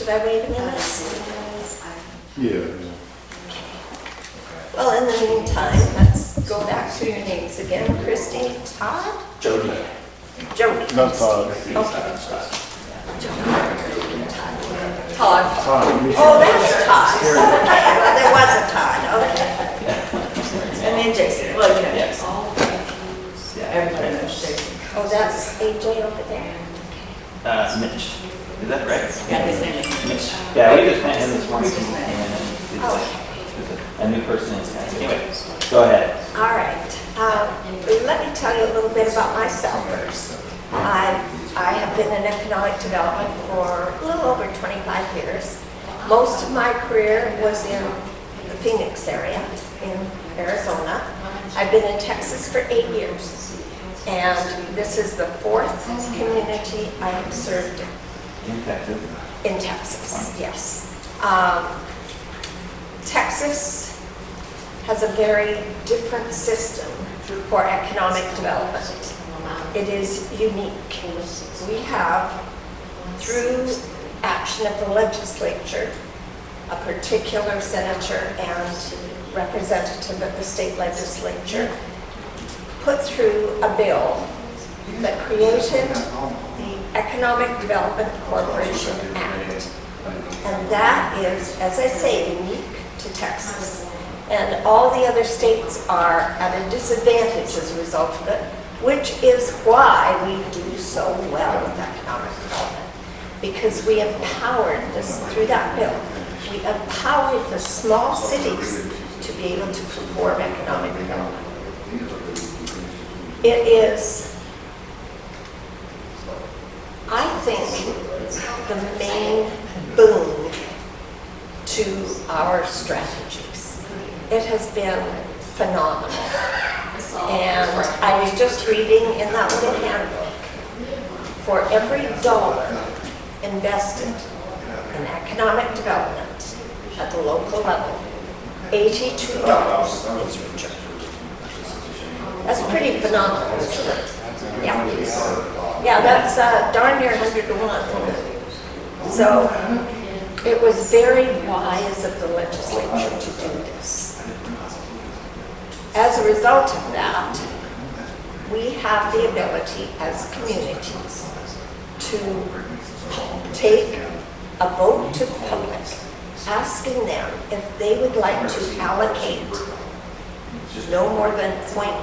Should I wait a minute? Yeah. Well, in the meantime, let's go back to your names again. Christy, Todd? Jody. Jody. Not Todd. Okay. Todd. Todd. Oh, that's Todd. Okay, well, there was a Todd, okay. And then Jason, well, you know Jason. Everybody knows Jason. Oh, that's AJ over there? Mitch. Is that correct? Yeah, his name is Mitch. Yeah, we just met him this morning. And he's Oh. a new person in town. Anyway, go ahead. All right. Let me tell you a little bit about myself first. I have been in economic development for a little over 25 years. Most of my career was in the Phoenix area in Arizona. I've been in Texas for 8 years. And this is the 4th community I have served In Texas. in Texas, yes. Texas has a very different system for economic development. It is unique. We have, through action of the legislature, a particular senator and representative of the state legislature put through a bill that created the Economic Development Corporation Act. And that is, as I say, unique to Texas. And all the other states are at a disadvantage as a result of it, which is why we do so well with economic development. Because we empowered this, through that bill, we empowered the small cities to be able to perform economic development. It is, I think, the main boon to our strategies. It has been phenomenal. And I was just reading in that little handbook, for every dollar invested in economic development at the local level, $82 is returned. That's pretty phenomenal, isn't it? Yeah. Yeah, that's darn near 100 to 1. So it was very wise of the legislature to do this. As a result of that, we have the ability as communities to take a vote to the public, asking them if they would like to allocate no more than 0.5%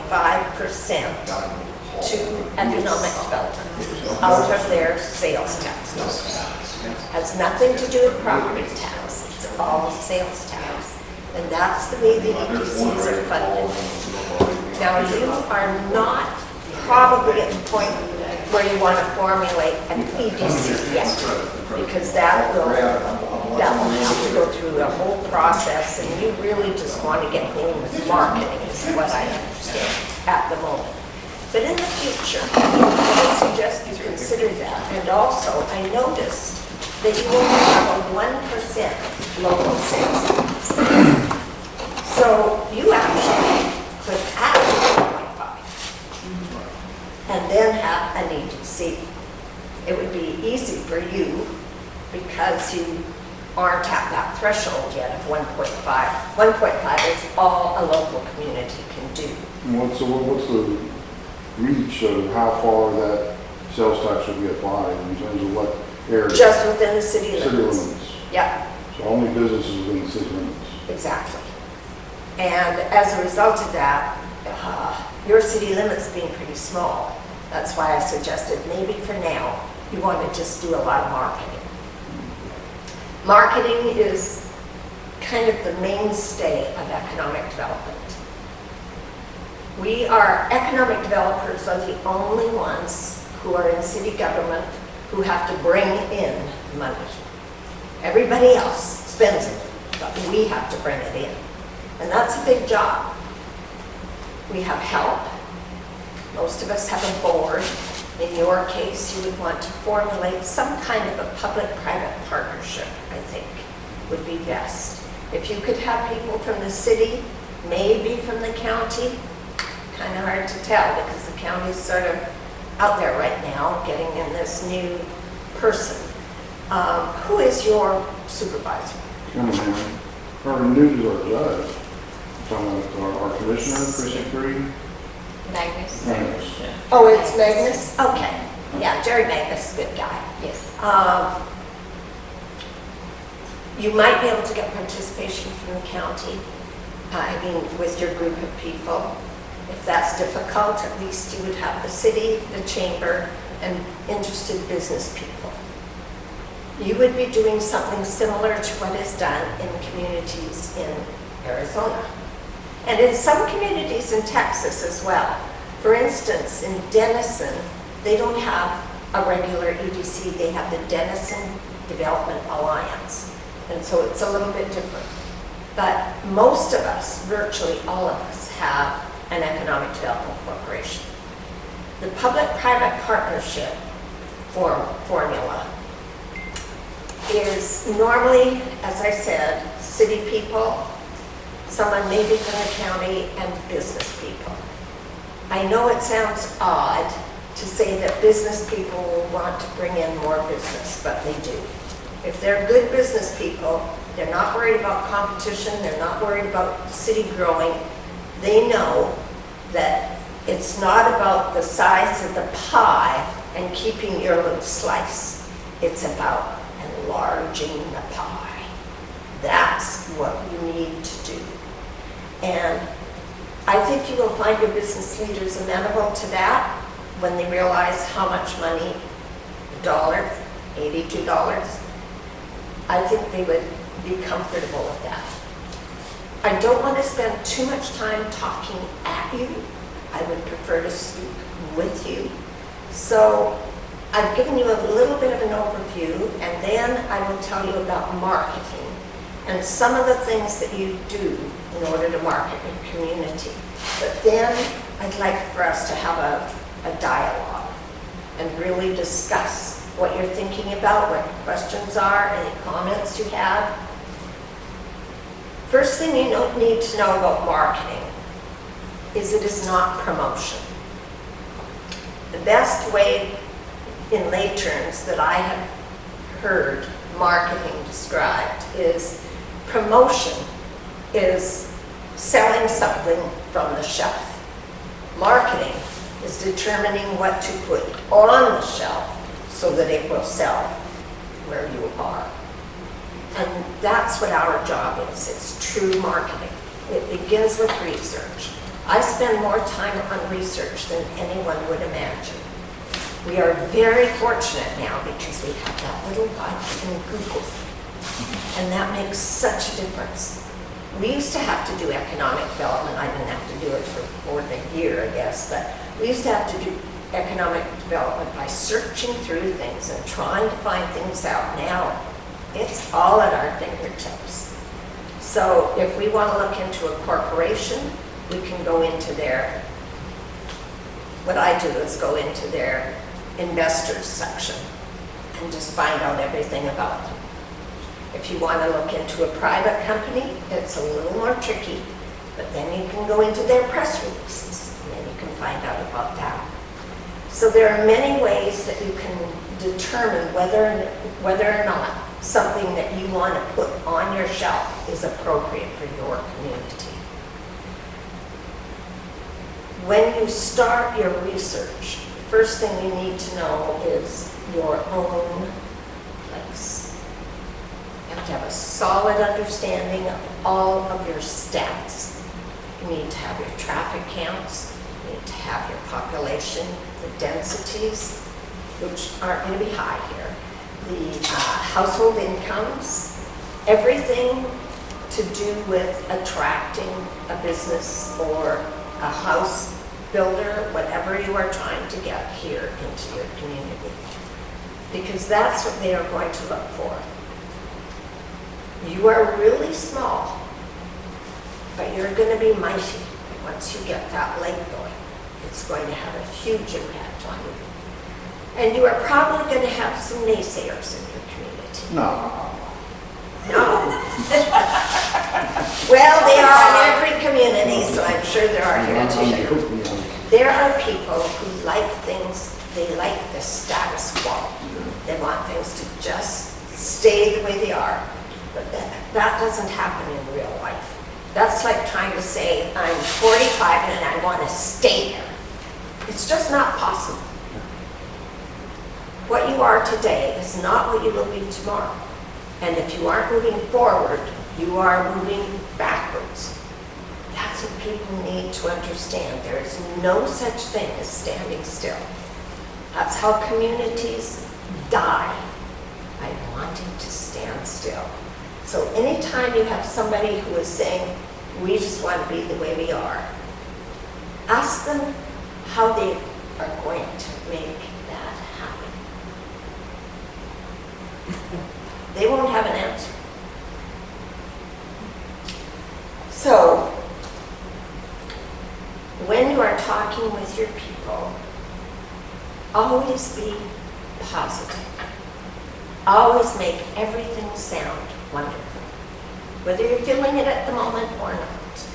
to economic development out of their sales tax. Has nothing to do with property tax, it's all sales tax. And that's the way the EDCs are funded. Now, you are not probably at the point where you want to formulate an EDC yet, because that will have to go through a whole process, and you really just want to get going with marketing, is what I understand at the moment. But in the future, I would suggest you consider that. And also, I noticed that you only have a 1% local sales tax. So you actually could add 1.5 and then have an EDC. It would be easy for you because you aren't at that threshold yet of 1.5. 1.5 is all a local community can do. What's the reach of how far that sales tax would be applied in terms of what area? Just within the city limits. City limits. Yeah. So only businesses within the city limits. Exactly. And as a result of that, your city limits being pretty small, that's why I suggested maybe for now, you want to just do a lot of marketing. Marketing is kind of the mainstay of economic development. Economic developers are the only ones who are in city government who have to bring in money. Everybody else spends it, but we have to bring it in. And that's a big job. We have help. Most of us have a board. In your case, you would want to formulate some kind of a public-private partnership, I think, would be best. If you could have people from the city, maybe from the county, kind of hard to tell because the county's sort of out there right now, getting in this new person. Who is your supervisor? Come on, her new is our judge. Talking about our commissioner, Precinct 3. Magnus? Thanks. Yeah. Oh, it's Magnus? Okay. Yeah, Jerry Magnus is a good guy. Yes. You might be able to get participation from the county, with your group of people. If that's difficult, at least you would have the city, the chamber, and interested business people. You would be doing something similar to what is done in communities in Arizona. And in some communities in Texas as well. For instance, in Denison, they don't have a regular EDC, they have the Denison Development Alliance. And so it's a little bit different. But most of us, virtually all of us, have an Economic Development Corporation. The public-private partnership formula is normally, as I said, city people, someone maybe from the county, and business people. I know it sounds odd to say that business people will want to bring in more business, but they do. If they're good business people, they're not worried about competition, they're not worried about city growing. They know that it's not about the size of the pie and keeping your little slice. It's about enlarging the pie. That's what you need to do. And I think you will find your business leaders amenable to that when they realize how much money, $1, $82, I think they would be comfortable with that. I don't want to spend too much time talking at you. I would prefer to speak with you. So I've given you a little bit of an overview, and then I will tell you about marketing and some of the things that you do in order to market your community. But then I'd like for us to have a dialogue and really discuss what you're thinking about, what your questions are, any comments you have. First thing you need to know about marketing is it is not promotion. The best way in lay terms that I have heard marketing described is promotion is selling something from the shelf. Marketing is determining what to put on the shelf so that it will sell where you are. And that's what our job is. It's true marketing. It begins with research. I spend more time on research than anyone would imagine. We are very fortunate now because we have that little button in Google. And that makes such a difference. We used to have to do economic development. I didn't have to do it for more than a year, I guess, but we used to have to do economic development by searching through things and trying to find things out. Now, it's all at our fingertips. So if we want to look into a corporation, we can go into their, what I do is go into their investors section and just find out everything about them. If you want to look into a private company, it's a little more tricky, but then you can go into their press releases and then you can find out about that. So there are many ways that you can determine whether or not something that you want to put on your shelf is appropriate for your community. When you start your research, the first thing you need to know is your own place. You have to have a solid understanding of all of your stats. You need to have your traffic counts, you need to have your population, the densities, which aren't going to be high here, the household incomes, everything to do with attracting a business or a house builder, whatever you are trying to get here into your community. Because that's what they are going to look for. You are really small, but you're going to be mighty once you get that leg going. It's going to have a huge impact on you. And you are probably going to have some naysayers in your community. No. No. Well, they are in every community, so I'm sure there are here too. There are people who like things, they like the status quo. They want things to just stay the way they are. But that doesn't happen in real life. That's like trying to say, I'm 45 and I want to stay there. It's just not possible. What you are today is not what you will be tomorrow. And if you aren't moving forward, you are moving backwards. That's what people need to understand. There is no such thing as standing still. That's how communities die, by wanting to stand still. So anytime you have somebody who is saying, we just want to be the way we are, ask them how they are going to make that happen. They won't have an answer. So, when you are talking with your people, always be positive. Always make everything sound wonderful, whether you're feeling it at the moment or not.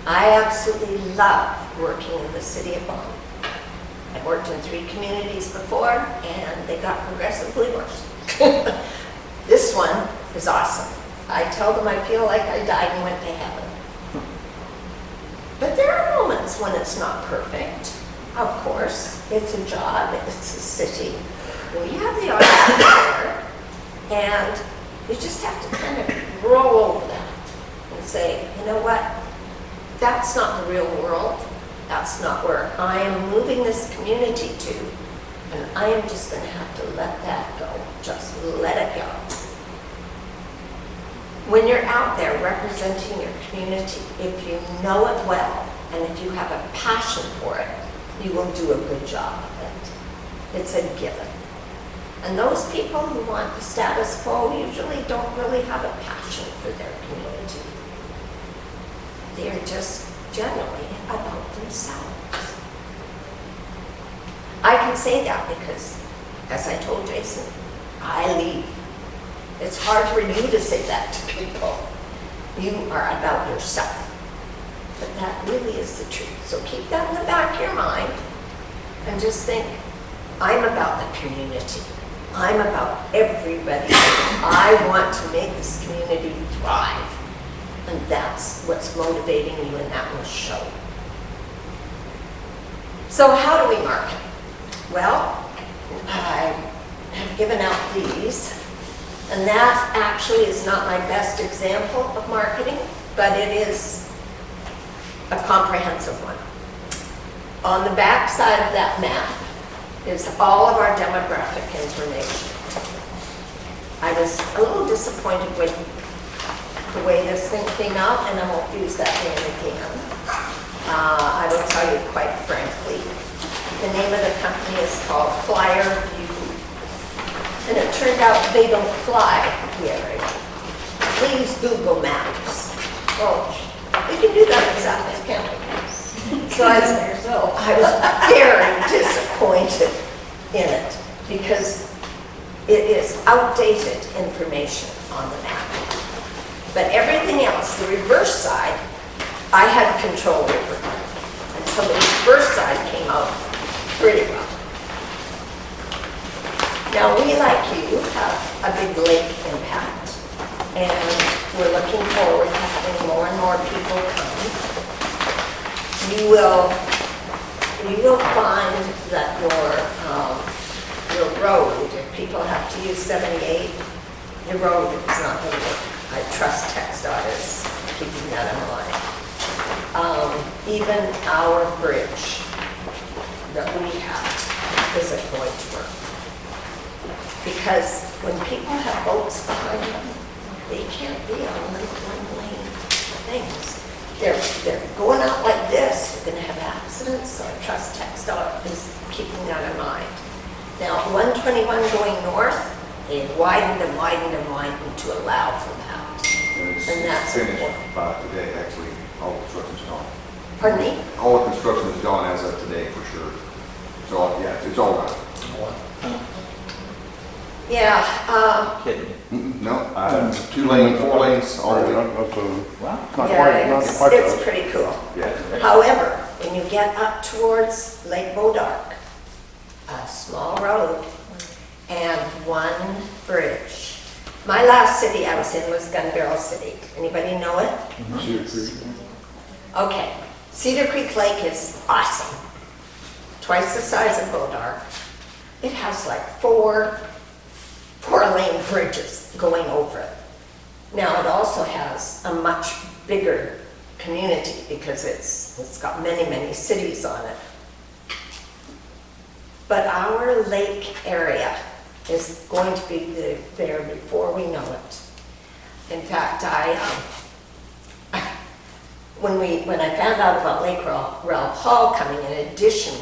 I absolutely love working in the city of Bonham. I've worked in 3 communities before, and they got progressively worse. This one is awesome. I tell them I feel like I died and went to heaven. But there are moments when it's not perfect. Of course, it's a job, it's a city. We have the audience there, and you just have to kind of roll over that and say, you know what? That's not the real world. That's not where I am moving this community to. And I am just going to have to let that go. Just let it go. When you're out there representing your community, if you know it well, and if you have a passion for it, you will do a good job of it. It's a given. And those people who want the status quo usually don't really have a passion for their community. They're just generally about themselves. I can say that because, as I told Jason, I leave. It's hard for you to say that to people. You are about yourself. But that really is the truth. So keep that in the back of your mind and just think, I'm about the community. I'm about everybody. I want to make this community thrive. And that's what's motivating you, and that will show. So how do we market? Well, I have given out these, and that actually is not my best example of marketing, but it is a comprehensive one. On the back side of that map is all of our demographic information. I was a little disappointed with the way this thing came out, and I won't use that name again. I will tell you quite frankly, the name of the company is called Flyer View, and it turned out they don't fly the area. They use Google Maps. Well, we can do that in South County. So I was very disappointed in it because it is outdated information on the map. But everything else, the reverse side, I had control over until the reverse side came out pretty well. Now we, like you, have a big lake impact, and we're looking forward to having more and more people come. You will find that your road, if people have to use 78, your road is not going to work. I trust TxDOT is keeping that in mind. Even our bridge that we have isn't going to work. Because when people have boats behind them, they can't be on one-lane things. They're going out like this, you're going to have accidents, so I trust TxDOT is keeping that in mind. Now, 121 going north, they've widened and widened and widened to allow for that. And that's finished important. by today, actually. All the construction's gone. Pardon me? All the construction is gone as of today, for sure. So, yeah, it's all done. Yeah, Kidding. No, 2 lanes, 4 lanes, all the way. Wow. Not yeah, quite it's that. pretty cool. Yeah. However, when you get up towards Lake Bodark, a small road, and one bridge. My last city I was in was Gun Barrel City. Anybody know it? Cedar Creek. Okay, Cedar Creek Lake is awesome. Twice the size of Bodar. It has like four-lane bridges going over it. Now, it also has a much bigger community because it's got many, many cities on it. But our lake area is going to be there before we know it. In fact, when I found out about Lake Ralph Hall coming in addition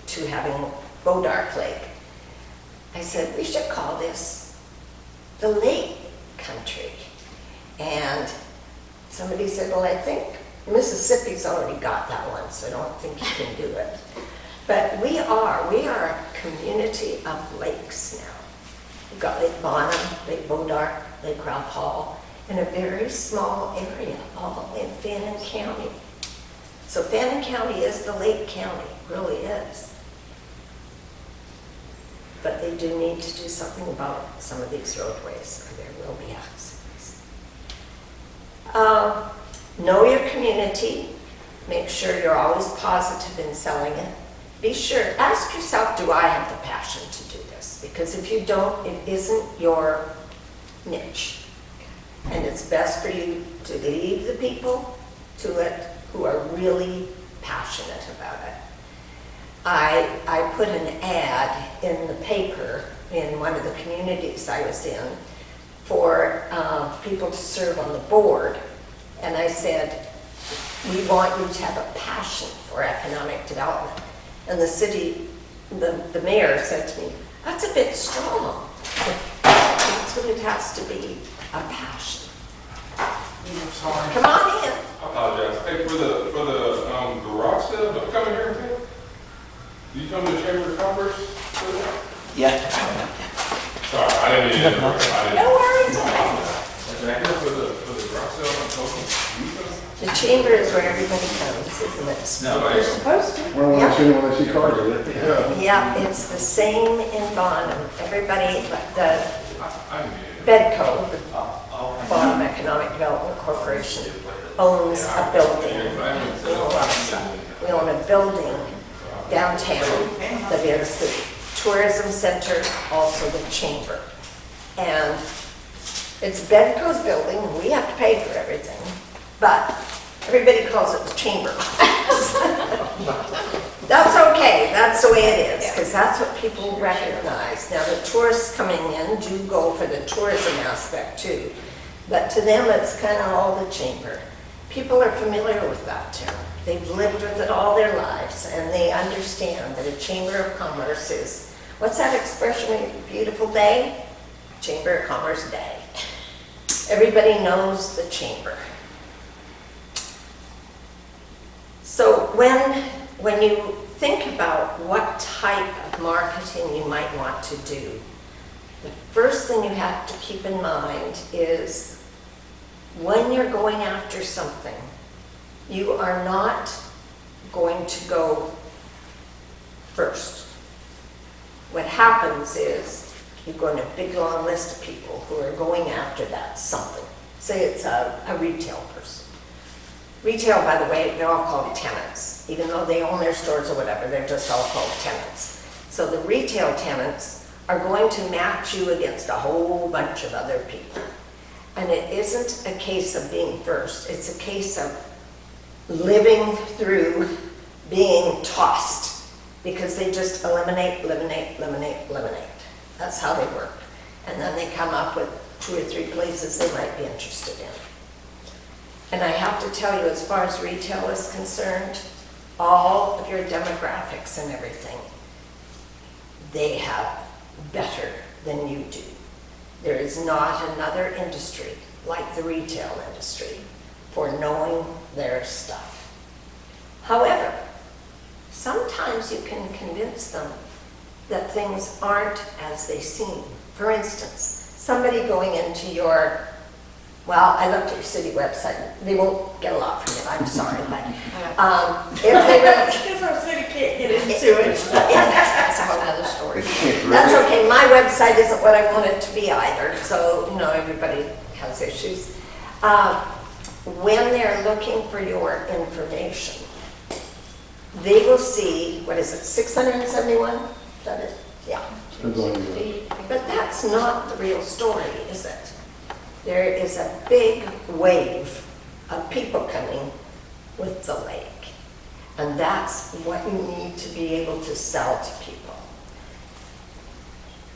to having Bodark Lake, I said, we should call this the Lake Country. And somebody said, well, I think Mississippi's already got that one, so I don't think you can do it. But we are a community of lakes now. We've got Lake Bonham, Lake Bodark, Lake Ralph Hall, in a very small area, all in Fannin County. So Fannin County is the lake county, really is. But they do need to do something about some of these roadways, or there will be accidents. Know your community. Make sure you're always positive in selling it. Be sure, ask yourself, do I have the passion to do this? Because if you don't, it isn't your niche. And it's best for you to leave the people to it who are really passionate about it. I put an ad in the paper in one of the communities I was in for people to serve on the board. And I said, we want you to have a passion for economic development. And the city, the mayor said to me, that's a bit strong. That's what it has to be, a passion. Sorry. Come on in. I apologize. Hey, for the garage sale, don't come in here and pay? Do you come to the Chamber of Commerce for that? Yeah. Sorry, I didn't mean to interrupt. No worries. That's right here for the garage sale on Token. The chamber is where everybody comes, isn't it? No. You're supposed to. Well, when I Yeah. see cars in it. Yeah, it's the same in Bonham. Everybody, the I didn't mean it. BEDCO, Bonham Economic Development Corporation, owns a building. We own a lot of stuff. We own a building downtown that is the tourism center, also the chamber. And it's BEDCO's building, and we have to pay for everything, but everybody calls it the chamber. That's okay, that's the way it is, because that's what people recognize. Now, the tourists coming in do go for the tourism aspect too, but to them, it's kind of all the chamber. People are familiar with that term. They've lived with it all their lives, and they understand that a chamber of commerce is, what's that expression, a beautiful day? Chamber of Commerce Day. Everybody knows the chamber. So when you think about what type of marketing you might want to do, the first thing you have to keep in mind is when you're going after something, you are not going to go first. What happens is you go in a big long list of people who are going after that something. Say it's a retail person. Retail, by the way, they're all called tenants. Even though they own their stores or whatever, they're just all called tenants. So the retail tenants are going to match you against a whole bunch of other people. And it isn't a case of being first. It's a case of living through being tossed, because they just eliminate. That's how they work. And then they come up with 2 or 3 places they might be interested in. And I have to tell you, as far as retail is concerned, all of your demographics and everything, they have better than you do. There is not another industry like the retail industry for knowing their stuff. However, sometimes you can convince them that things aren't as they seem. For instance, somebody going into your Well, I looked at your city website. They won't get a lot from it, I'm sorry, but, if they really. Because our city can't get into it. That's a whole other story. That's okay, my website isn't what I want it to be either, so, everybody has issues. When they're looking for your information, they will see, what is it, 671? Is that it? Yeah. Depends on you. But that's not the real story, is it? There is a big wave of people coming with the lake. And that's what you need to be able to sell to people.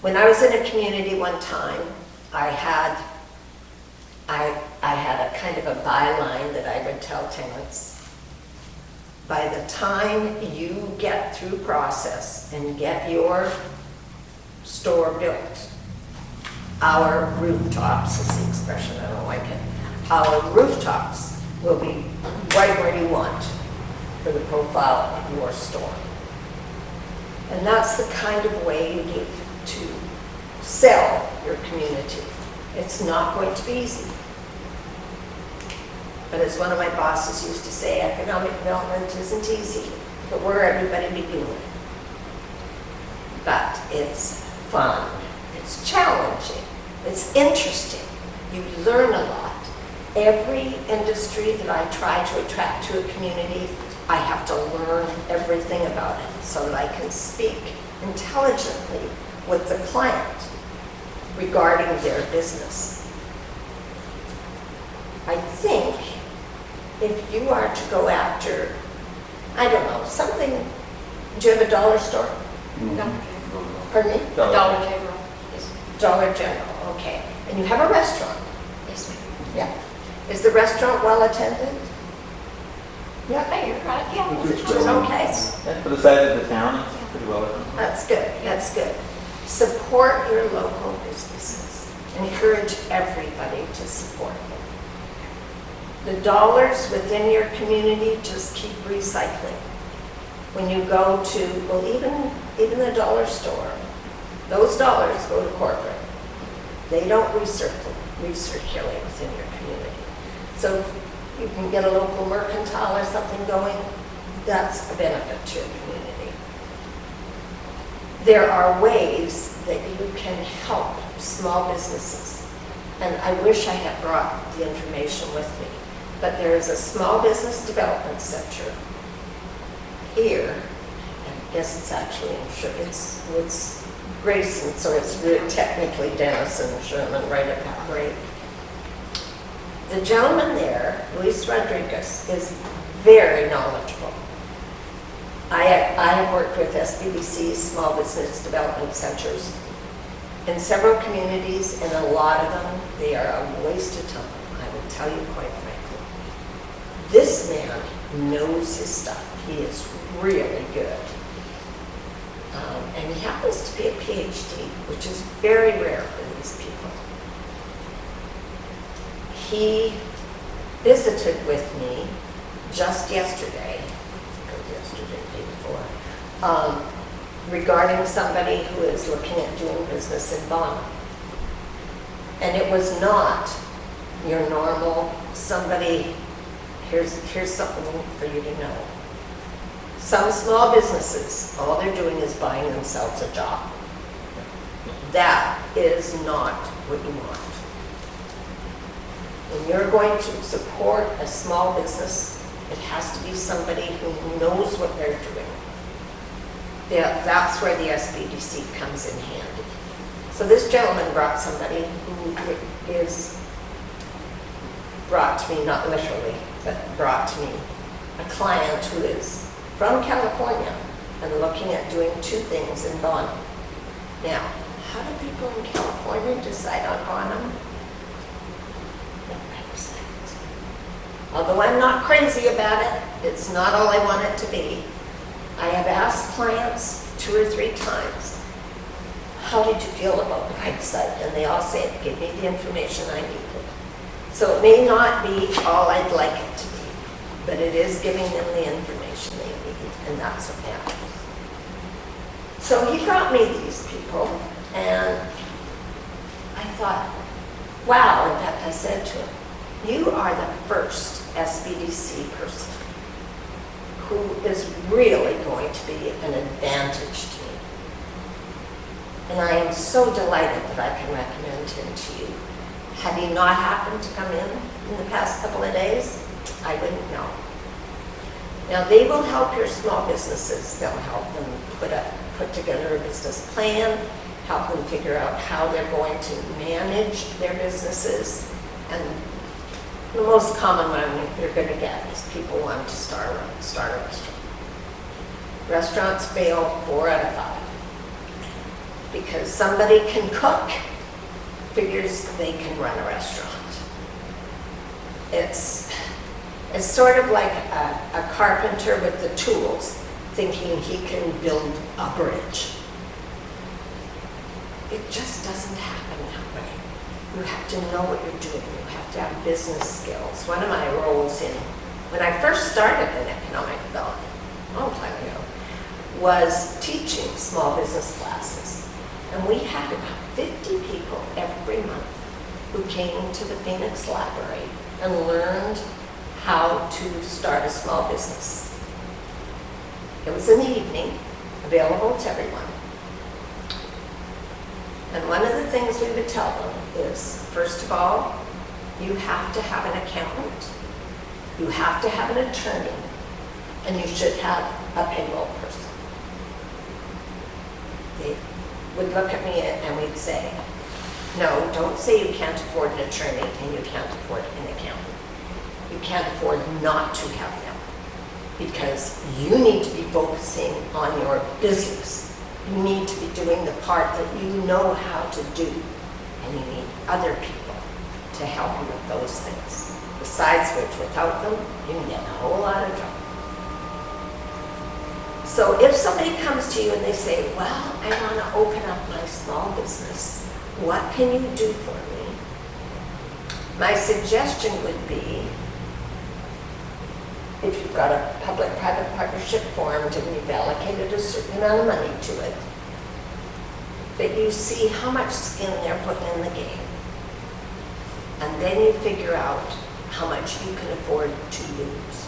When I was in a community one time, I had a kind of a byline that I would tell tenants. By the time you get through process and get your store built, our rooftops is the expression, I don't like it, our rooftops will be right where you want for the profile of your store. And that's the kind of way you need to sell your community. It's not going to be easy. But as one of my bosses used to say, economic development isn't easy. If it were, everybody would be doing it. But it's fun, it's challenging, it's interesting. You learn a lot. Every industry that I try to attract to a community, I have to learn everything about it so that I can speak intelligently with the client regarding their business. I think if you are to go after, I don't know, something, do you have a dollar store? No, Pardon me? Dollar General. Yes, Dollar General, okay. And you have a restaurant? yes, ma'am. Yeah. Is the restaurant well attended? Yeah, Hey, you're right, yeah. It's it's good. okay. Yeah, for the size of the town, it's pretty well done. That's good, that's good. Support your local businesses. Encourage everybody to support them. The dollars within your community, just keep recycling. When you go to, well, even the dollar store, those dollars go to corporate. They don't recirculate within your community. So you can get a local mercantile or something going, that's a benefit to your community. There are ways that you can help small businesses. And I wish I had brought the information with me. But there is a small business development center here. I guess it's actually it's Grayson, so it's really technically Denison, Sherman, right at that break. The gentleman there, Luis Rodriguez, is very knowledgeable. I have worked with SBDC, Small Business Development Centers, in several communities, and a lot of them, they are a waste of time, I will tell you quite frankly. This man knows his stuff. He is really good. And he happens to be a PhD, which is very rare for these people. He visited with me just yesterday, day before, regarding somebody who is looking at doing business in Bonham. And it was not your normal somebody, here's something for you to know. Some small businesses, all they're doing is buying themselves a job. That is not what you want. When you're going to support a small business, it has to be somebody who knows what they're doing. That's where the SBDC comes in handy. So this gentleman brought somebody who is, brought to me, not literally, but brought to me a client who is from California and looking at doing two things in Bonham. Now, how do people in California decide on Bonham? Although I'm not crazy about it, it's not all I want it to be. I have asked clients 2 or 3 times, how did you feel about the website? And they all say it gave me the information I needed. So it may not be all I'd like it to be, but it is giving them the information they need, and that's what matters. So he brought me these people, and I thought, wow, in fact I said to him, You are the first SBDC person who is really going to be an advantage to me. And I am so delighted that I can recommend him to you. Had he not happened to come in the past couple of days, I wouldn't know. Now, they will help your small businesses. They'll help them put together a business plan, help them figure out how they're going to manage their businesses. And the most common one you're going to get is people wanting to start a restaurant. Restaurants fail 4 out of 5 because somebody can cook, figures they can run a restaurant. It's sort of like a carpenter with the tools thinking he can build a bridge. It just doesn't happen that way. You have to know what you're doing. You have to have business skills. One of my roles when I first started in economic development, a long time ago, was teaching small business classes. And we had about 50 people every month who came to the Phoenix Library and learned how to start a small business. It was in the evening, available to everyone. And one of the things we would tell them is, first of all, you have to have an accountant, you have to have an attorney, and you should have a payroll person. They would look at me and we'd say, no, don't say you can't afford an attorney and you can't afford an accountant. You can't afford not to have them because you need to be focusing on your business. You need to be doing the part that you know how to do, and you need other people to help you with those things. Besides which, without them, you can get in a whole lot of trouble. So if somebody comes to you and they say, well, I want to open up my small business, what can you do for me? My suggestion would be, if you've got a public-private partnership formed and you've allocated a certain amount of money to it, that you see how much skin they're putting in the game. And then you figure out how much you can afford to lose.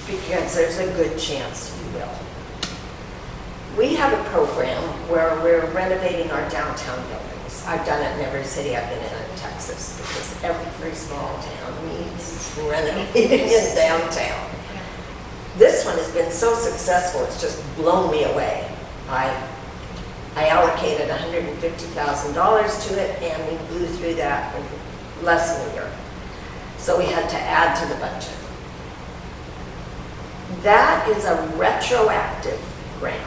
Because there's a good chance you will. We have a program where we're renovating our downtown buildings. I've done it in every city I've been in Texas because every small town needs renovating in downtown. This one has been so successful, it's just blown me away. I allocated $150,000 to it and we blew through that in less than a year. So we had to add to the budget. That is a retroactive grant.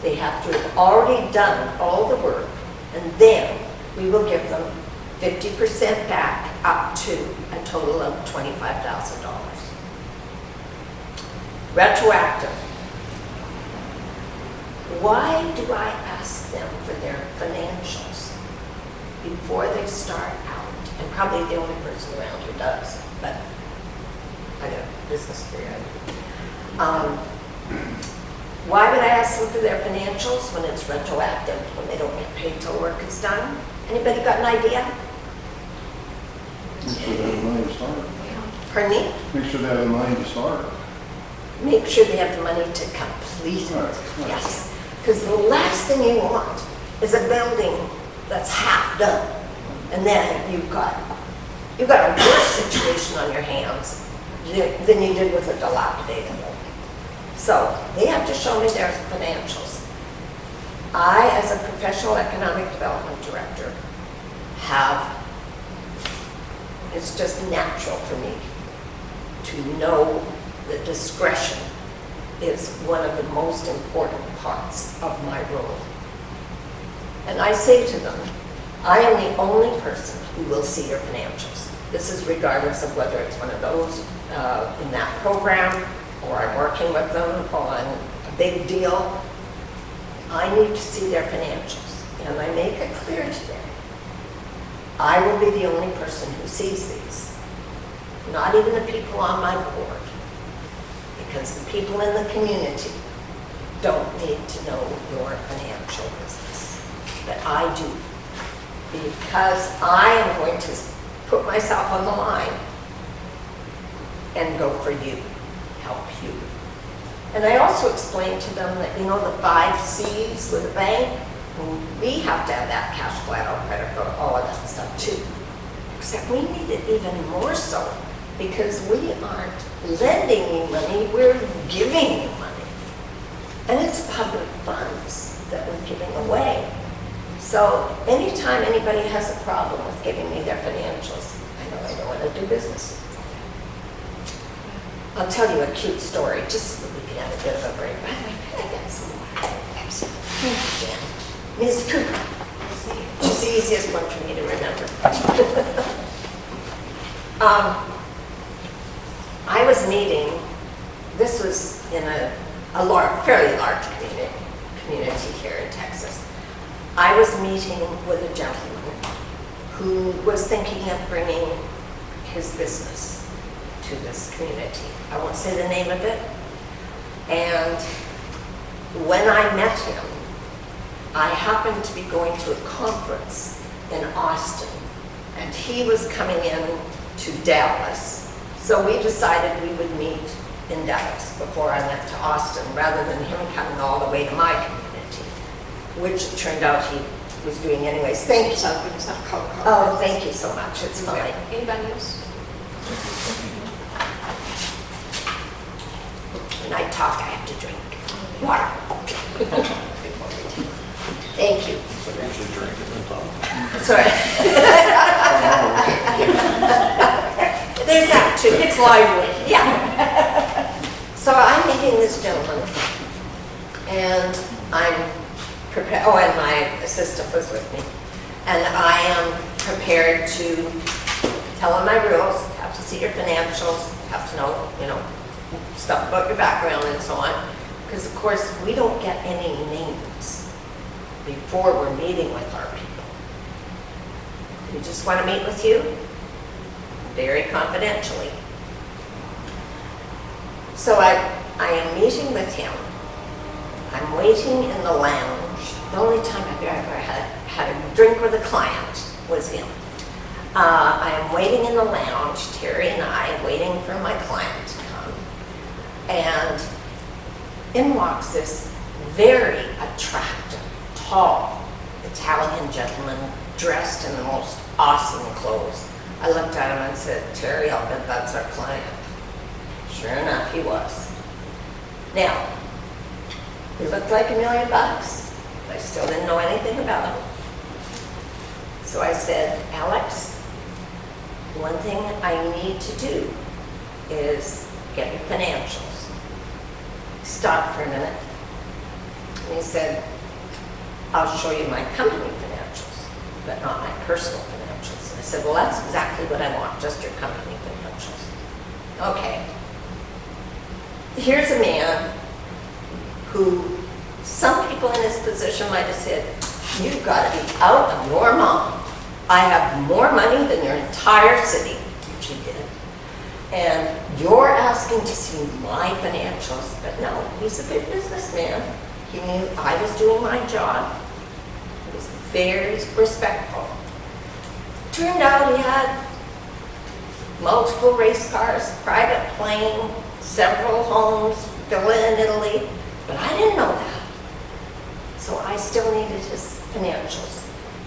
They have to have already done all the work, and then we will give them 50% back up to a total of $25,000. Retroactive. Why do I ask them for their financials before they start out? And probably the only person around who does, but I got a business career. Why would I ask them for their financials when it's retroactive, when they don't get paid till work is done? Anybody got an idea? Make sure they have the money to start. Pardon me? Make sure they have the money to start. Make sure they have the money to complete it. Right. Yes. Because the last thing you want is a building that's half done. And then you've got a worse situation on your hands than you did with a dilapidated building. So they have to show me their financials. I, as a professional economic development director, it's just natural for me to know that discretion is one of the most important parts of my role. And I say to them, I am the only person who will see your financials. This is regardless of whether it's one of those in that program or I'm working with them on a big deal. I need to see their financials, and I make it clear to them. I will be the only person who sees these, not even the people on my board, because the people in the community don't need to know your financial business, but I do. because I am going to put myself on the line and go for you, help you. And I also explained to them that, the 5 C's with a bank, we have to have that cash collateral credit for all of that stuff too. Except we need it even more so because we aren't lending you money, we're giving you money. And it's public funds that we're giving away. So anytime anybody has a problem with giving me their financials, I know I don't want to do business with them. I'll tell you a cute story, just so we can have a bit of a break. By the way, can I get some water? Thank you, Jan. Ms. Cooper. She's the easiest one for me to remember. I was meeting, this was in a fairly large community here in Texas. I was meeting with a gentleman who was thinking of bringing his business to this community. I won't say the name of it. And when I met him, I happened to be going to a conference in Austin, and he was coming in to Dallas. So we decided we would meet in Dallas before I went to Austin, rather than him coming all the way to my community, which it turned out he was doing anyways. Thank you. It's not called. Oh, thank you so much. It's fine. Anybody else? When I talk, I have to drink water. Thank you. Sorry. There's that too. It's lively. Yeah. So I'm meeting this gentleman, and I'm prepared. Oh, and my assistant was with me, and I am prepared to tell him my rules. Have to see your financials. Have to know, stuff about your background and so on. Because of course we don't get any names before we're meeting with our people. We just want to meet with you very confidentially. So I am meeting with him. I'm waiting in the lounge. The only time I've ever had a drink with a client was him. I am waiting in the lounge, Terry and I, waiting for my client to come. And in walks this very attractive, tall Italian gentleman dressed in the most awesome clothes. I looked at him and said, Terry, I'll bet that's our client. Sure enough, he was. Now, he looked like $1 million, but I still didn't know anything about him. So I said, Alex, one thing I need to do is get your financials. Stop for a minute. And he said, I'll show you my company financials, but not my personal financials. I said, well, that's exactly what I want, just your company financials. Okay. Here's a man who some people in his position might have said, you've got to be out of your mind. I have more money than your entire city, which he did. And you're asking to see my financials. But no, he's a big businessman. He knew I was doing my job. He was very respectful. Turned out he had multiple race cars, private plane, several homes, villa in Italy. But I didn't know that. So I still needed his financials.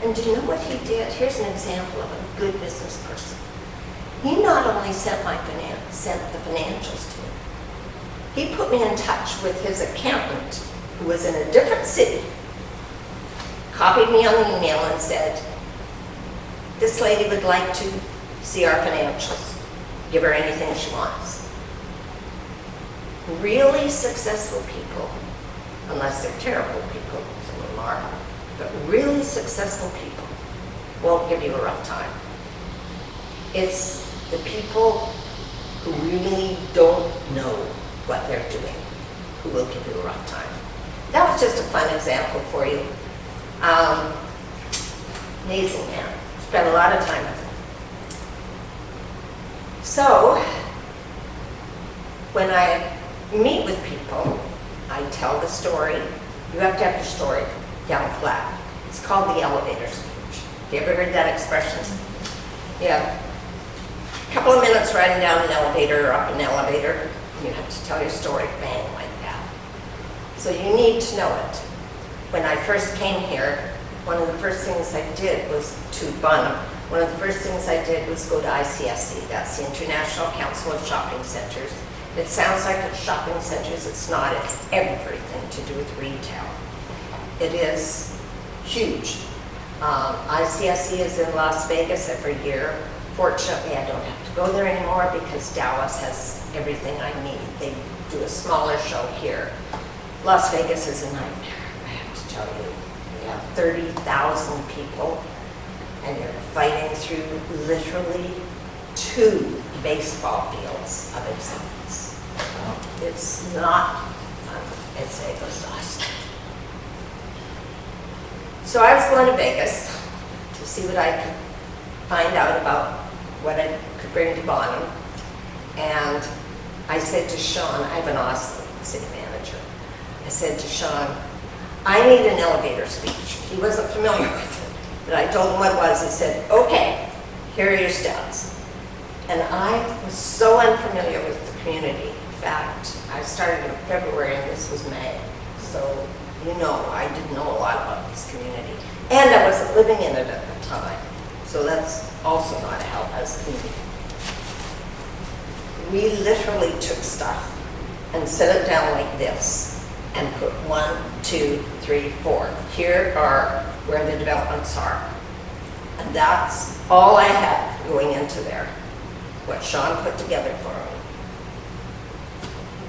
And do you know what he did? Here's an example of a good business person. He not only sent the financials to me, he put me in touch with his accountant, who was in a different city, copied me on the email and said, this lady would like to see our financials. Give her anything she wants. Really successful people, unless they're terrible people, some of them are, but really successful people won't give you a rough time. It's the people who really don't know what they're doing who will give you a rough time. That was just a fun example for you. Amazing man. Spent a lot of time with him. So, when I meet with people, I tell the story. You have to have your story down flat. It's called the elevator speech. You ever heard that expression? Yeah. A couple of minutes riding down an elevator or up an elevator, and you have to tell your story, bang, like that. So you need to know it. When I first came here, one of the first things I did was to Bonham. One of the first things I did was go to ICSC. That's the International Council of Shopping Centers. It sounds like it's shopping centers. It's not. It's everything to do with retail. It is huge. ICSC is in Las Vegas every year. Fortunately, I don't have to go there anymore because Dallas has everything I need. They do a smaller show here. Las Vegas is a nightmare, I have to tell you. We have 30,000 people, and you're fighting through literally 2 baseball fields of exhibits. It's not fun. It's exhausting. So I was going to Vegas to see what I could find out about what I could bring to Bonham. And I said to Sean, I have an awesome city manager. I said to Sean, I need an elevator speech. He wasn't familiar with it, but I told him what it was. He said, okay, here are your steps. And I was so unfamiliar with the community. In fact, I started in February and this was May. So, you know, I didn't know a lot about this community. And I wasn't living in it at the time. So that's also not a help as a community. We literally took stuff and set it down like this and put 1, 2, 3, 4. Here are where the developments are. And that's all I had going into there, what Sean put together for me.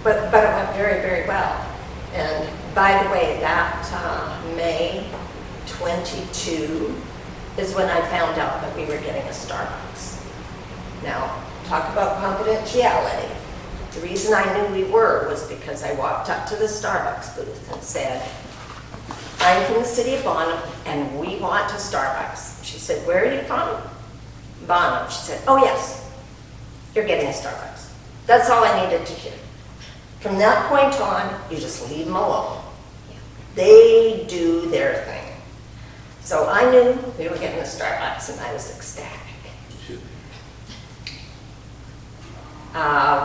But it went very, very well. And by the way, that May 22 is when I found out that we were getting a Starbucks. Now, talk about confidentiality. The reason I knew we were was because I walked up to the Starbucks booth and said, I'm from the city of Bonham and we want a Starbucks. She said, where are you from? Bonham. She said, oh yes, you're getting a Starbucks. That's all I needed to hear. From that point on, you just leave them alone. They do their thing. So I knew we were getting a Starbucks and I was ecstatic.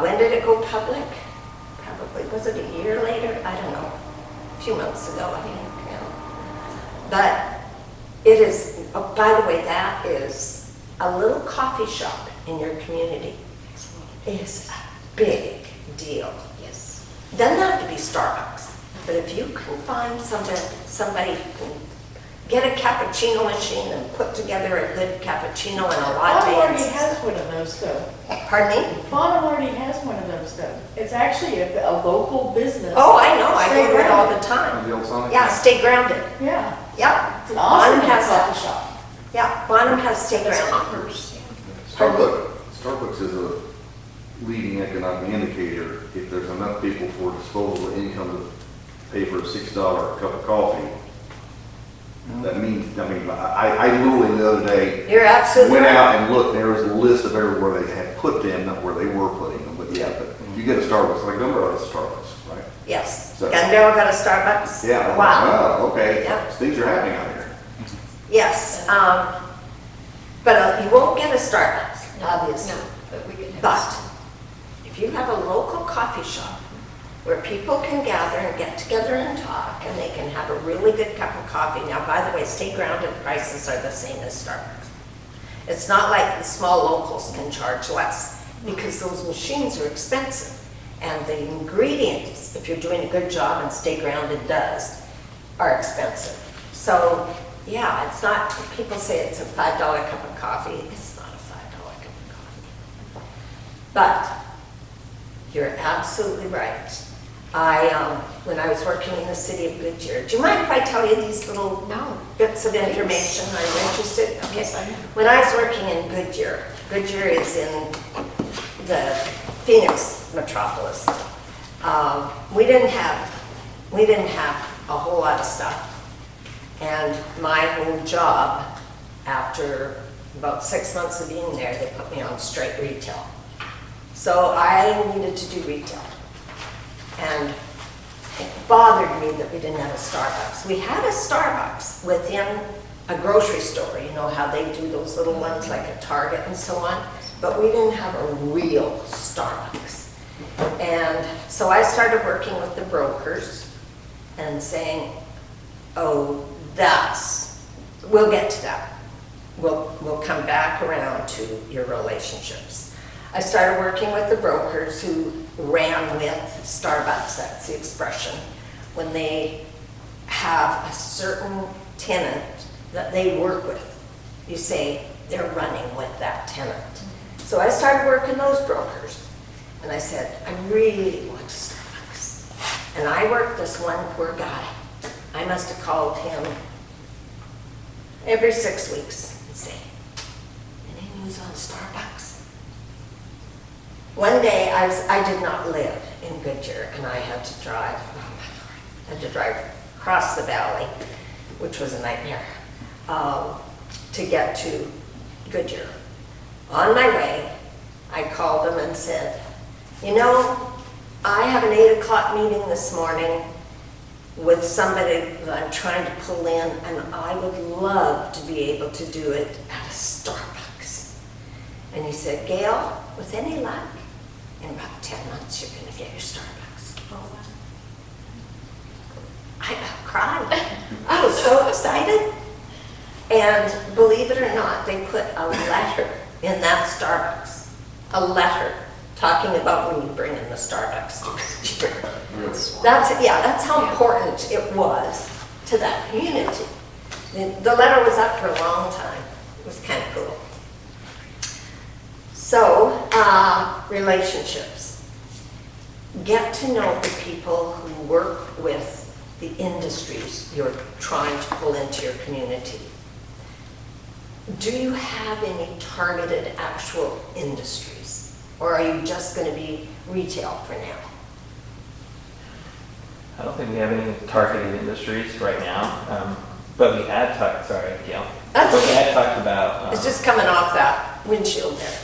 When did it go public? Probably, was it a year later? I don't know. A few months ago, I think. Yeah. But it is, oh, by the way, that is a little coffee shop in your community. It's a big deal. Yes. Doesn't have to be Starbucks, but if you can find somebody who can get a cappuccino machine and put together a good cappuccino and a latte. Bonham already has one of those though. Pardon me? Bonham already has one of those though. It's actually a local business. Oh, I know, I Stay go to it all the On time. the old Sonic? Yeah, stay grounded. Yeah. Yeah. It's an awesome Bonham has coffee that. shop. Yeah, Bonham has stay It's grounded. Hoppers. Starbucks is a leading economic indicator. If there's enough people for disposable income to pay for a $6 cup of coffee, that means, I literally the other day You're absolutely went right. out and looked, there was a list of everywhere they had put them, not where they were putting them, but yeah, but if you get a Starbucks, like Dunbar has a Starbucks, right? Yes. So- Gundale got a Starbucks. Yeah. Wow. Oh, okay. Yeah. Things are happening out here. Yes. But you won't get a Starbucks, obviously. No, but we can have. But if you have a local coffee shop where people can gather and get together and talk and they can have a really good cup of coffee. Now, by the way, stay grounded prices are the same as Starbucks. It's not like the small locals can charge less because those machines are expensive. And the ingredients, if you're doing a good job and stay grounded does, are expensive. So yeah, it's not, people say it's a $5 cup of coffee. It's not a $5 cup of coffee. But you're absolutely right. When I was working in the city of Goodyear, do you mind if I tell you these little No. bits of information? Are you interested? Okay. Yes, I am. When I was working in Goodyear, Goodyear is in the Phoenix metropolis. We didn't have a whole lot of stuff. And my whole job, after about 6 months of being there, they put me on straight retail. So I needed to do retail. And it bothered me that we didn't have a Starbucks. We had a Starbucks within a grocery store, you know how they do those little ones like a Target and so on, but we didn't have a real Starbucks. And so I started working with the brokers and saying, oh, we'll get to that. We'll come back around to your relationships. I started working with the brokers who ran with Starbucks, that's the expression, when they have a certain tenant that they work with. You say they're running with that tenant. So I started working those brokers, and I said, I really want Starbucks. And I worked this one poor guy. I must have called him every 6 weeks and say, any news on Starbucks? One day I did not live in Goodyear, and I had to drive, across the valley, which was a nightmare, to get to Goodyear. On my way, I called them and said, you know, I have an 8 o'clock meeting this morning with somebody that I'm trying to pull in, and I would love to be able to do it at a Starbucks. And he said, Gayle, with any luck, in about 10 months you're going to get your Starbucks. Oh, wow. I about cried. I was so excited. And believe it or not, they put a letter in that Starbucks, a letter talking about when you bring in the Starbucks to Goodyear. That's how important it was to that community. The letter was up for a long time. It was kind of cool. So, relationships. Get to know the people who work with the industries you're trying to pull into your community. Do you have any targeted actual industries? Or are you just going to be retail for now? I don't think we have any targeted industries right now, but we had talked, sorry, Gail. That's We okay. had talked about, It's just coming off that windshield there.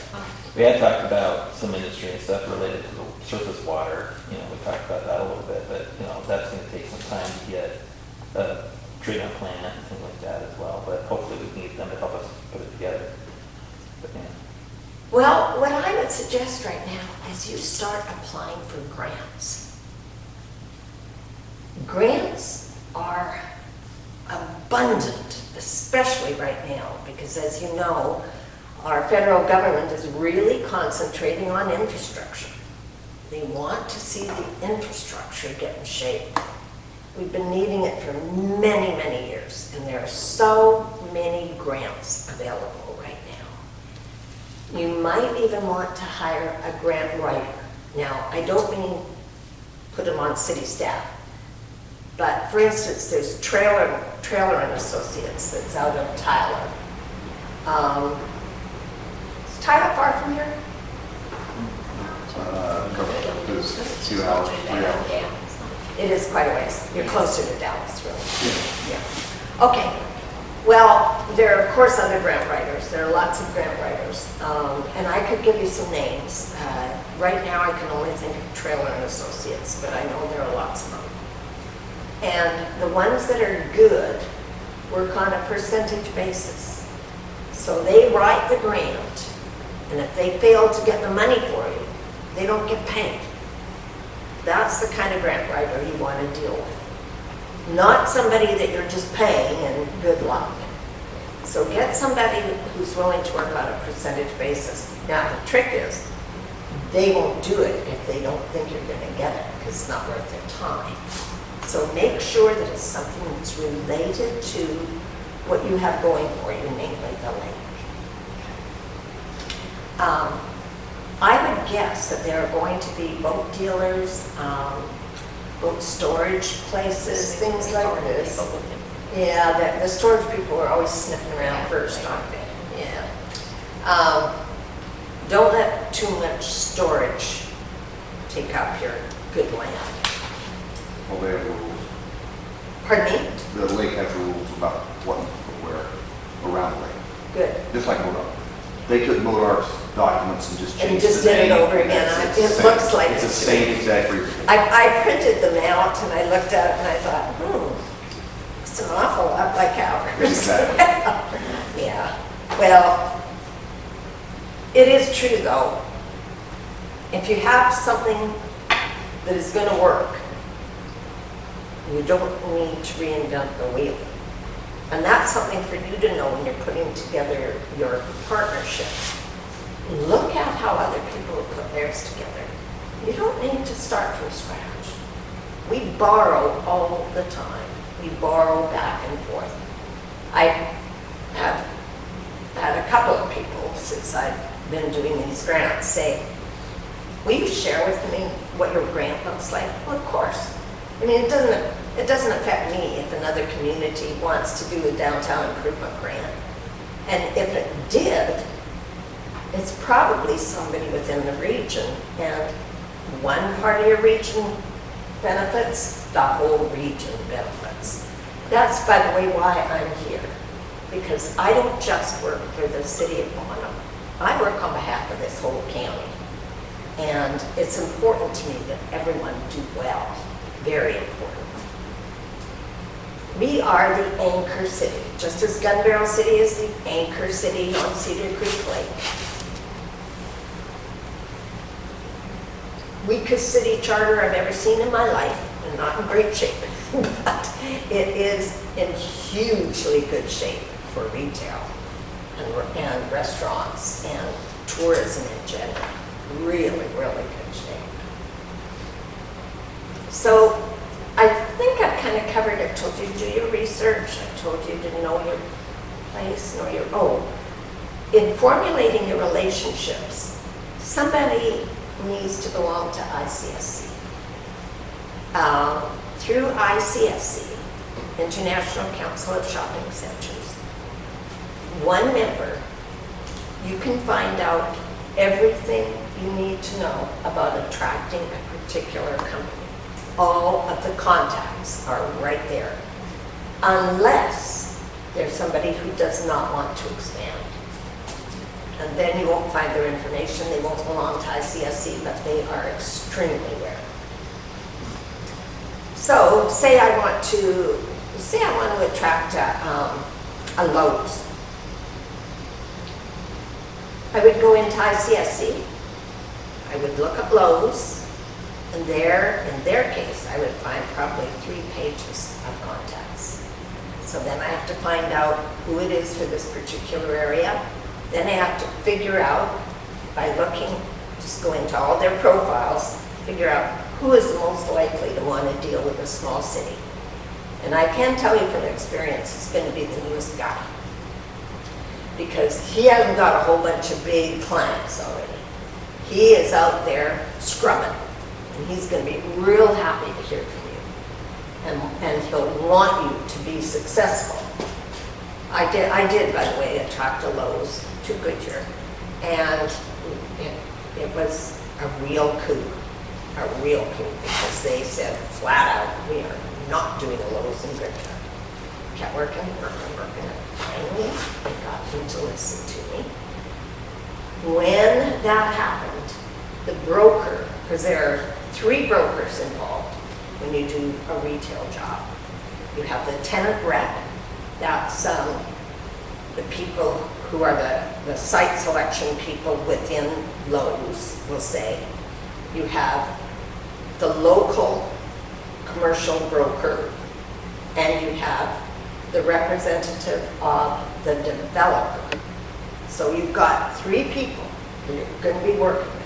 we had talked about some industry and stuff related to the surface water. You know, we talked about that a little bit, but, you know, that's going to take some time to get a treatment plant and things like that as well, but hopefully we can get them to help us put it together. But, yeah. Well, what I would suggest right now is you start applying for grants. Grants are abundant, especially right now, because as you know, our federal government is really concentrating on infrastructure. They want to see the infrastructure get in shape. We've been needing it for many, many years, and there are so many grants available right now. You might even want to hire a grant writer. Now, I don't mean put them on city staff, but for instance, there's Trailer and Associates that's out of Tyler. Is Tyler far from here? It's 2 hours, 3 hours. Yeah. It is quite a ways. You're closer to Dallas, really. Yeah. Okay. Well, there are, of course, other grant writers. There are lots of grant writers. And I could give you some names. Right now, I can only think of Trailer and Associates, but I know there are lots of them. And the ones that are good work on a percentage basis. So they write the grant, and if they fail to get the money for you, they don't get paid. That's the kind of grant writer you want to deal with. Not somebody that you're just paying and good luck. So get somebody who's willing to work on a percentage basis. Now the trick is, they won't do it if they don't think you're going to get it, because it's not worth their time. So make sure that it's something that's related to what you have going for you, namely the lake. I would guess that there are going to be boat dealers, boat storage places, things like this. Yeah, the storage people are always sniffing around first, aren't they? Yeah. Don't let too much storage take up your good land. Well, they have rules. Pardon me? The lake has rules about what and where around the lake. Good. Just like Modark. They took Modark's documents and just changed And just the did it name. over again. It's It the same- looks like It's the it's same exact reason. I printed them out and I looked at it and I thought, It's an awful lot like ours. Exactly. Yeah, well, it is true though. If you have something that is gonna work, you don't need to reinvent the wheel. And that's something for you to know when you're putting together your partnership. Look at how other people have put theirs together. You don't need to start from scratch. We borrow all the time. We borrow back and forth. I have had a couple of people since I've been doing these grants say, will you share with me what your grant looks like? Well, of course. I mean, it doesn't affect me if another community wants to do a downtown improvement grant. And if it did, it's probably somebody within the region. And one part of your region benefits, the whole region benefits. That's, by the way, why I'm here. Because I don't just work for the city of Bonham. I work on behalf of this whole county. And it's important to me that everyone do well. Very important. We are the anchor city, just as Gun Barrel City is the anchor city on Cedar Creek Lake. Weakest city charter I've ever seen in my life, and not in great shape, but it is in hugely good shape for retail and restaurants and tourism in general. Really, really good shape. So I think I've kind of covered it. I told you to do your research. I told you to know your place, know your, in formulating your relationships, somebody needs to belong to ICSC. Through ICSC, International Council of Shopping Centers, one member, you can find out everything you need to know about attracting a particular company. All of the contacts are right there, unless there's somebody who does not want to expand. And then you won't find their information. They won't belong to ICSC, but they are extremely rare. So say I want to attract a Lowe's. I would go into ICSC. I would look up Lowe's. And there, in their case, I would find probably 3 pages of contacts. So then I have to find out who it is for this particular area. Then I have to figure out, by looking, just go into all their profiles, figure out who is the most likely to want to deal with a small city. And I can tell you from experience, it's going to be the newest guy. Because he hasn't got a whole bunch of big clients already. He is out there scrubbing. And he's going to be real happy to hear from you. And he'll want you to be successful. I did, by the way, attract a Lowe's to Goodyear. And it was a real coup. Because they said flat out, we are not doing a Lowe's in Goodyear. Kept working. And finally, they got him to listen to me. When that happened, the broker, because there are 3 brokers involved when you do a retail job. You have the tenant rep, that's the people who are the site selection people within Lowe's, we'll say. You have the local commercial broker, and you have the representative of the developer. So you've got 3 people who you're going to be working with.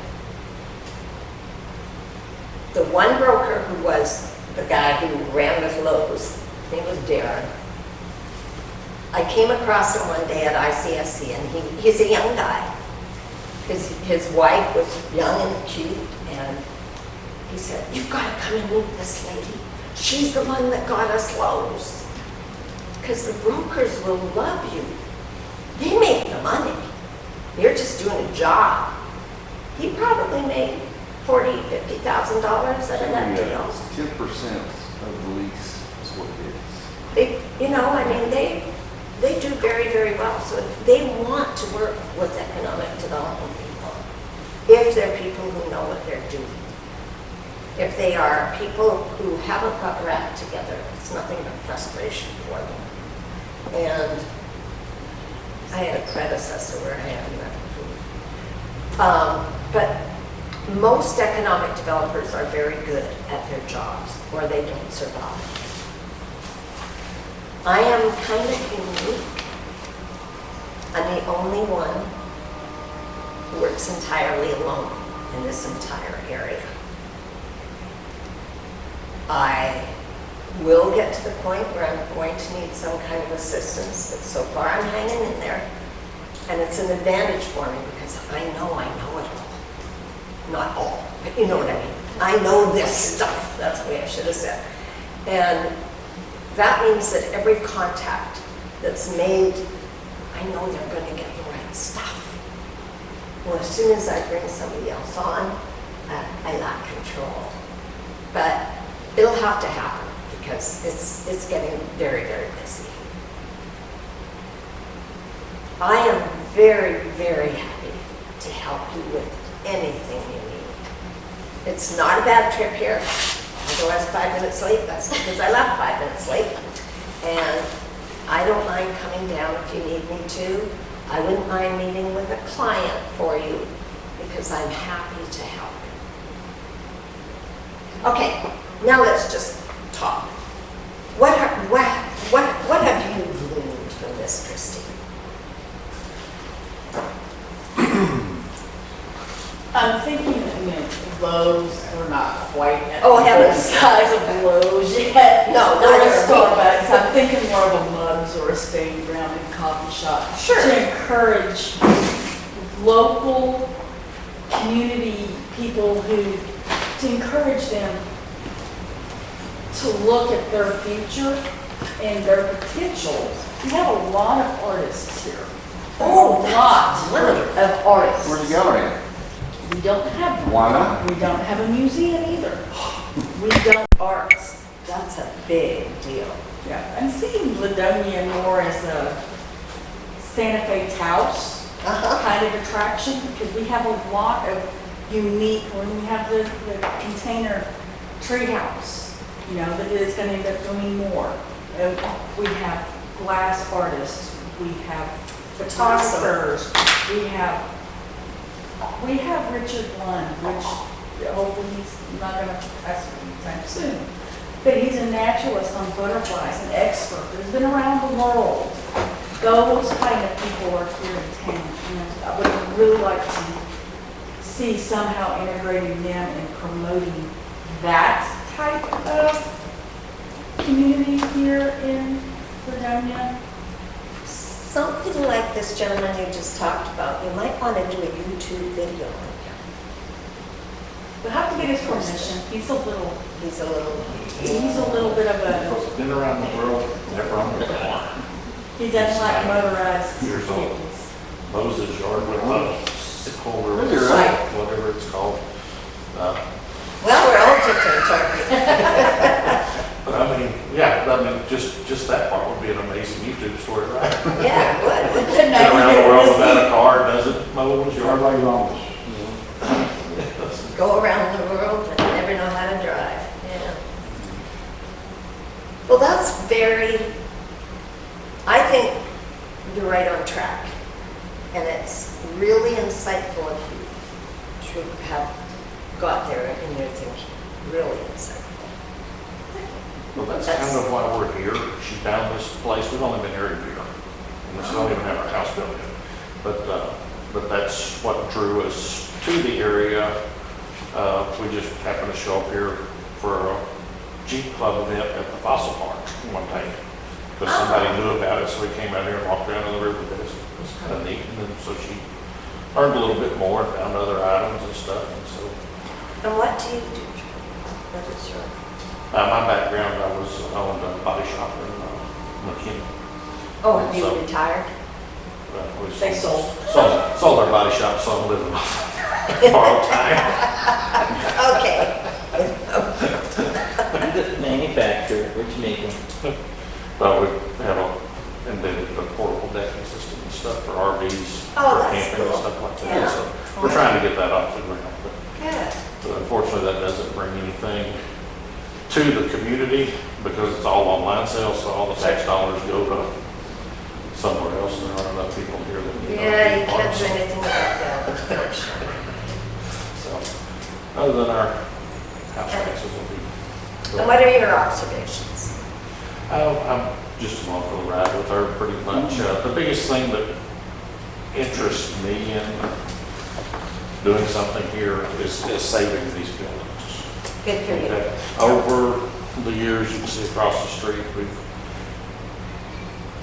The one broker who was the guy who ran with Lowe's, his name was Darren. I came across him one day at ICSC, and he's a young guy. His wife was young and cute, and he said, you've got to come and meet this lady. She's the one that got us Lowe's. Because the brokers will love you. They make the money. You're just doing a job. He probably made $40,000, $50,000 out of that deal. 10% of the lease is what it is. They do very, very well. So they want to work with economic development people if they're people who know what they're doing. If they are people who haven't got their act together, it's nothing but frustration for them. And I had a predecessor where I am now. But most economic developers are very good at their jobs, or they don't survive. I am kind of unique. I'm the only one who works entirely alone in this entire area. I will get to the point where I'm going to need some kind of assistance, but so far I'm hanging in there. And it's an advantage for me because I know it all. Not all, but you know what I mean. I know this stuff, that's the way I should have said. And that means that every contact that's made, I know they're going to get the right stuff. Well, as soon as I bring somebody else on, I lack control. But it'll have to happen because it's getting very, very busy. I am very, very happy to help you with anything you need. It's not a bad trip here. Although I was 5 minutes late, that's because I left 5 minutes late. And I don't mind coming down if you need me to. I wouldn't mind meeting with a client for you because I'm happy to help. Okay, now let's just talk. What have you gleaned from this, Christine? I'm thinking, Lowe's are not quite at Oh, the heavens. size of Lowe's yet. No, They're neither a are we. Starbucks. I'm thinking more of a Mugs or a Stay Ground and coffee shop. Sure. To encourage local community people to encourage them to look at their future and their potential. We have a lot of artists here. Oh, a lot wonderful. of artists. Where's the gallery? We don't have one. Why not? We don't have a museum either. We don't. Arts, that's a big deal. Yeah, I'm seeing Ladonia more as a Santa Fe House kind of attraction because we have a lot of unique, when we have the container tree house, that is going to end up doing more. We have glass artists, we have photographers, we have Richard Lund, which hopefully he's not going to pass anytime soon. But he's a naturalist on butterflies, an expert who's been around the world. Those kind of people are here in town. And I would really like to see somehow integrating them and promoting that type of community here in Ladonia. Something like this gentleman you just talked about, you might want to do a YouTube video on him. We'll have to get his permission. He's a little bit of a, Been around the world, never on the corner. he doesn't like motorized Years old. vehicles. Moses Yard with a sickle or Is he right? whatever it's called. Well, we're all different, aren't we? But just that part would be an amazing YouTube story, right? Yeah, it would. Been around the world without a car, doesn't mow his Yard yard. like Thomas. Go around the world and never know how to drive. Yeah. Well, that's I think you're right on track. And it's really insightful of you to have got there in your thinking. Really insightful. Well, that's kind of why we're here. She found this place. We've only been here a year. And we still don't even have our house built yet. But that's what drew us to the area. We just happened to show up here for a Jeep Club event at the Fossil Park one day. Because somebody knew about it, so we came out here and walked around on the river bed. It was kind of neat. And then so she learned a little bit more and found other items and stuff. And so And what do you do? What is your... my background, I owned a body shop in McKinney. Oh, and you So- retired? We They sold. Sold our body shop, so I'm living off borrowed time. Okay. Manufacturer, where'd you make them? But we have invented the portable decking system and stuff for RVs, Oh, for that's camping and cool. stuff like Yeah. that. So we're trying to get that off the ground. Good. But unfortunately, that doesn't bring anything to the community because it's all online sales, so all the tax dollars go to somewhere else. There aren't enough people here that need. Yeah, you can't do anything about that, unfortunately. So, other than our house taxes will be. And what are your observations? I'm just along for the ride with her pretty much. The biggest thing that interests me in doing something here is saving these buildings. Good for you. Over the years, you can see across the street,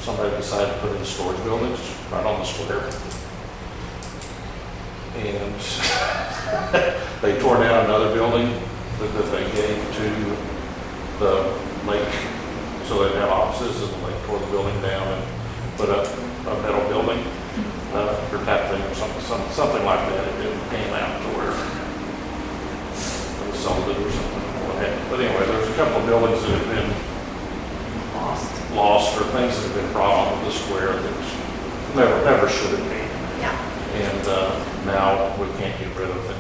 somebody decided to put in storage buildings right on the square. And they tore down another building that they gave to the lake, so they'd have offices, and they tore the building down and put up a metal building, or tap thing or something like that. It didn't pan out to where they sold it or something. But anyway, there's a couple of buildings that have been lost or things that have been brought onto the square that never should have been. Yeah. And now we can't get rid of them.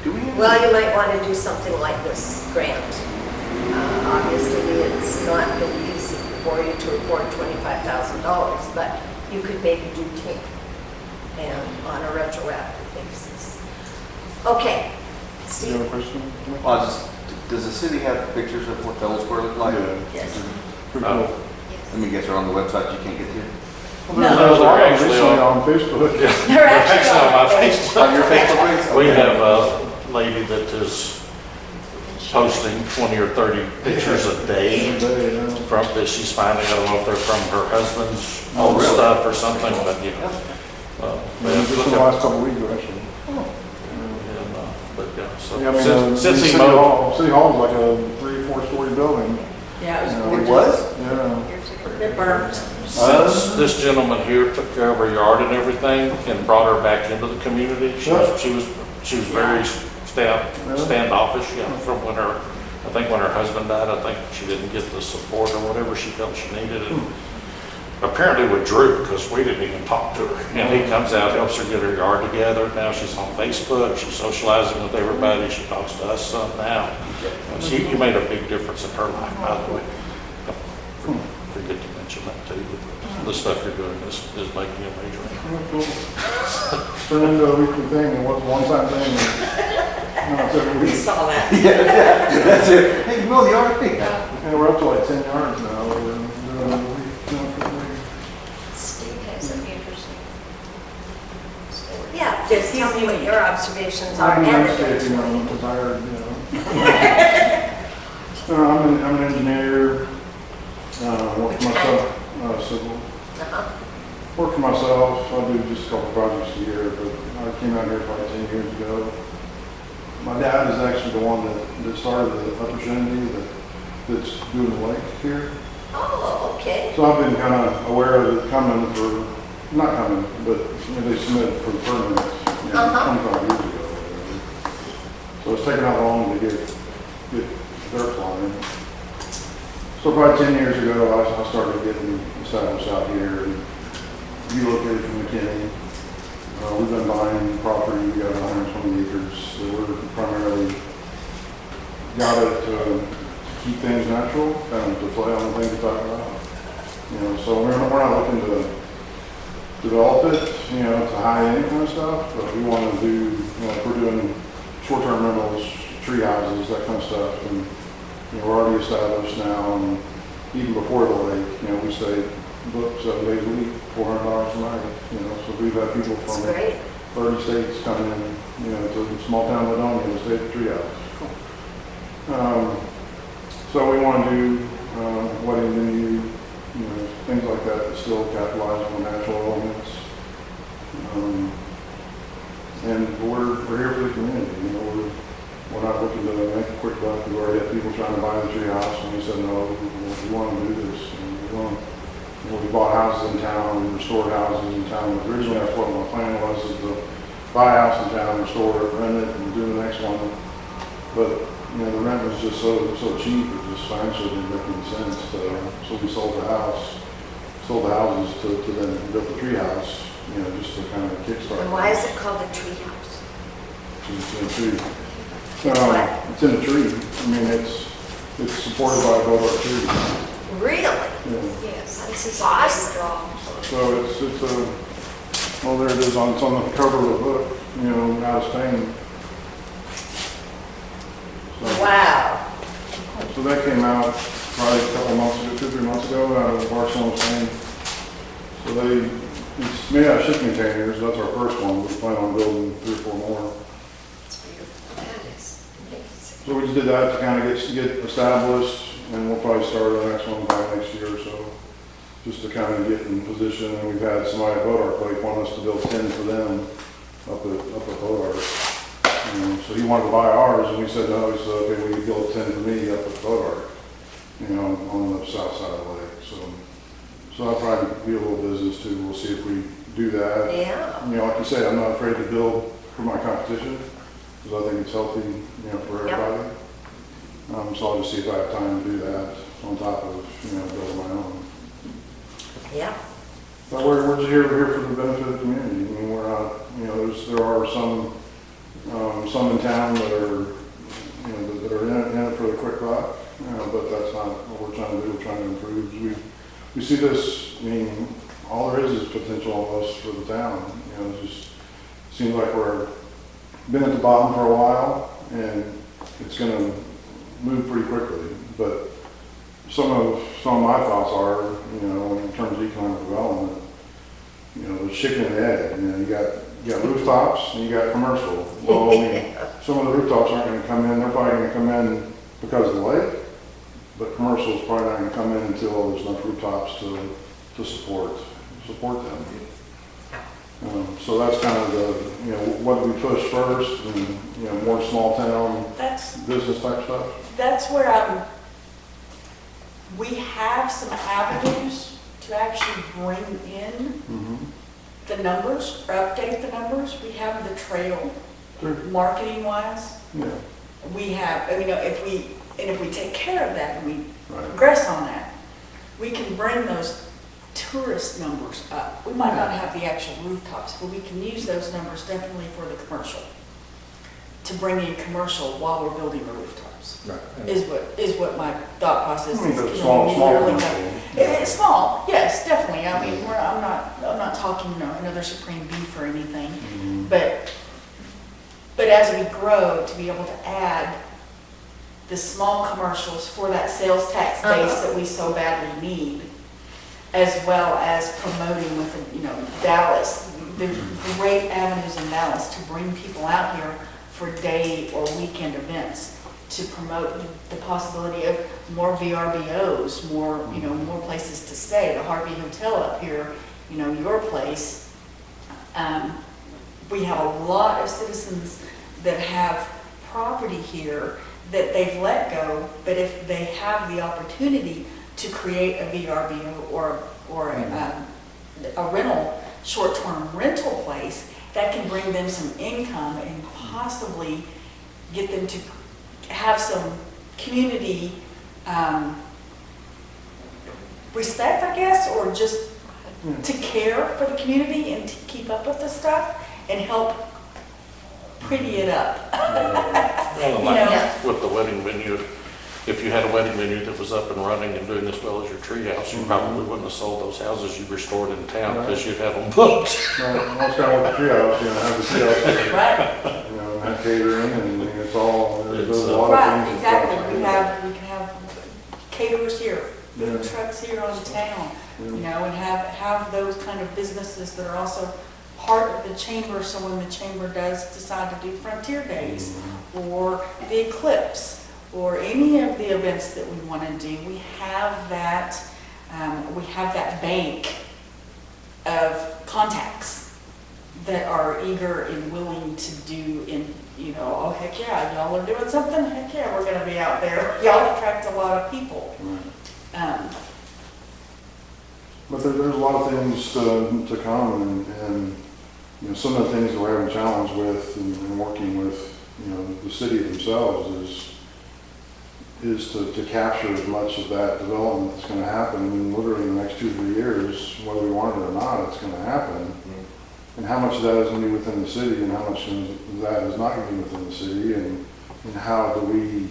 Do we have? Well, you might want to do something like this grant. Obviously, it's not been easy for you to afford $25,000, but you could maybe do 10 and on a retroactive basis. Okay. You have Steve? a question? Well, does the city have pictures of what the old square looked like? Yeah. Yes. Pretty cool. Let me guess, they're on the website you can't get to? Well, there's a lot of them recently on Facebook. They're actually on my on Facebook. On your Facebook page? We have a lady that is posting 20 or 30 pictures a day from that she's finding. I don't know if they're from her husband's old really? stuff or something, but yeah. Just in the last couple of weeks, actually. But yeah, so Yeah, I mean, since he City mowed, Hall is like a 3 or 4 story building. Yeah, You it know, was It gorgeous. was? Yeah. It burnt. since this gentleman here took care of her yard and everything and brought her back into the community, she was very standoffish, yeah, from when I think when her husband died, I think she didn't get the support or whatever she felt she needed. And apparently withdrew because we didn't even talk to her. And he comes out, helps her get her yard together. Now she's on Facebook, she's socializing with everybody, she talks to us some now. And he made a big difference in her life, by the way. Forget to mention that too. The stuff you're doing is making a major impact. Turned into a weekly thing, and what's one time thing, and now it's every We week. saw that. Yeah, that's it. Hey, you mow the yard? Hey. And we're up to like 10 yards now, we're doing it every week, Steve has an interesting story. Yeah, just tell me what your observations are. I'm and an the landscaper, I'm retired, I'm an engineer, work Which for myself, civil. Uh-huh. Work for myself, I do just a couple projects a year, but I came out here probably 10 years ago. My dad is actually the one that started the Upper Shenandoah that's doing the lake here. Oh, okay. So I've been kind of aware of it coming not coming, but they submitted for the permits, Uh-huh. 25 years ago. or whatever. So it's taken how long to get dirt flying. So probably 10 years ago, I started getting established out here and relocated from McKinney. We've been buying property, we got 120 acres, so we're primarily got it to keep things natural, kind of to play on the things we talk about. So we're not looking to develop it, to high-end kind of stuff, but we want to do, if we're doing short-term rentals, tree houses, that kind of stuff, and we're already established now, and even before the lake, we stay booked 7 days a week, $400 a night, so we've had people That's from great. 30 states coming in, to small town Ladonia to stay at the tree house. So we want to do wedding venue, things like that still capitalize on natural elements. And we're here for the community, we're not looking to make a quick buck. We already had people trying to buy the tree house, and we said, no, we want to do this. And we bought houses in town, restored houses in town. Originally, that's what my plan was, is to buy a house in town, restore it, rent it, and do the next one. But, the rent was just so cheap, it just financially didn't make any sense. So we sold the houses to then build the tree house, just to kind of kickstart. And why is it called a tree house? To what? It's in a tree. I mean, it's supported by a both our tree. Really? Yeah. Yes, this is Awesome. a drawing. So it's well, there it is it's on the cover of the book, you know, out of Spain. So, Wow. so that came out probably a couple months ago, 2-3 months ago, out of Barcelona, Spain. So it's made out of shipping containers. That's our first one. We plan on building 3 or 4 more. It's beautiful. That is amazing. So we just did that to kind of get established, and we'll probably start the next one by next year or so, just to kind of get in position. And we've had somebody at Bodart Lake want us to build 10 for them up at Bodart. So he wanted to buy ours, and we said no. He said, okay, we can build 10 for me up at Bodart, you know, on the south side of the lake. So that'll probably be a little business too. We'll see if we do that. Yeah. You know, like you say, I'm not afraid to build for my competition, because I think it's healthy, you know, for Yep. everybody. So I'll just see if I have time to do that on top of, you know, building my own. Yeah. But we're just here for the benefit of the community. I mean, we're not, you know, there are some in town that are, you know, that are in it for the quick buck, but that's not what we're trying to do. We're trying to improve. We see this, I mean, all there is potential almost for the town. You know, it just seems like we're been at the bottom for a while, and it's going to move pretty quickly. But some of my thoughts are, you know, in terms of economic development, you know, the chicken and the egg. You know, you got rooftops and you got commercial. Well, I mean, some of the rooftops aren't going to come in. They're probably going to come in because of the lake, but commercial is probably not going to come in until there's enough rooftops to support them. So that's kind of the, you know, what do we push first, and, you know, more small town That's, business type stuff. that's where we have some avenues to actually bring in the numbers, or update the numbers. We have the trail, Sure. marketing wise. Yeah, We have, you know, if we take care of that and we right. progress on that, we can bring those tourist numbers up. We might not have the actual rooftops, but we can use those numbers definitely for the commercial, to bring in commercial while we're building the rooftops, is what my thought process I mean, is. but You small know, we really commercial. have- It's small, yes, definitely. I mean, I'm not talking, you know, another Supreme Beef or anything, but as we grow, to be able to add the small commercials for that sales tax base that we so badly need, as well as promoting with, you know, Dallas. There's great avenues in Dallas to bring people out here for day or weekend events, to promote the possibility of more VRBOs, more, you know, more places to stay. The Harvey Hotel up here, you know, your place. We have a lot of citizens that have property here that they've let go, but if they have the opportunity to create a VRBO or a rental, short-term rental place, that can bring them some income and possibly get them to have some community respect, I guess, or just to care for the community and to keep up with the stuff and help pretty it up. Well, You like know. with the wedding venue, if you had a wedding venue that was up and running and doing as well as your treehouse, you probably wouldn't have sold those houses you restored in town because you'd have them booked. Right, that's kind of what the treehouse, you know, have the treehouse, Right, you know, have catering, and it's all, there's a lot of right, things. exactly. We can have caterers here, food Yeah. trucks here on town, you know, and have those kind of businesses that are also part of the chamber. So when the chamber does decide to do Frontier Days or the Eclipse or any of the events that we want to do, we have that bank of contacts that are eager and willing to do in, you know, oh, heck yeah, y'all are doing something, heck yeah, we're gonna be out there. Y'all attract a lot of people. Right. But there's a lot of things to come, and you know, some of the things that we're having a challenge with and working with, you know, the city themselves is to capture as much of that development that's going to happen. I mean, literally in the next 2 or 3 years, whether we want it or not, it's going to happen. And how much of that is going to be within the city, and how much of that is not going to be within the city, and And how do we,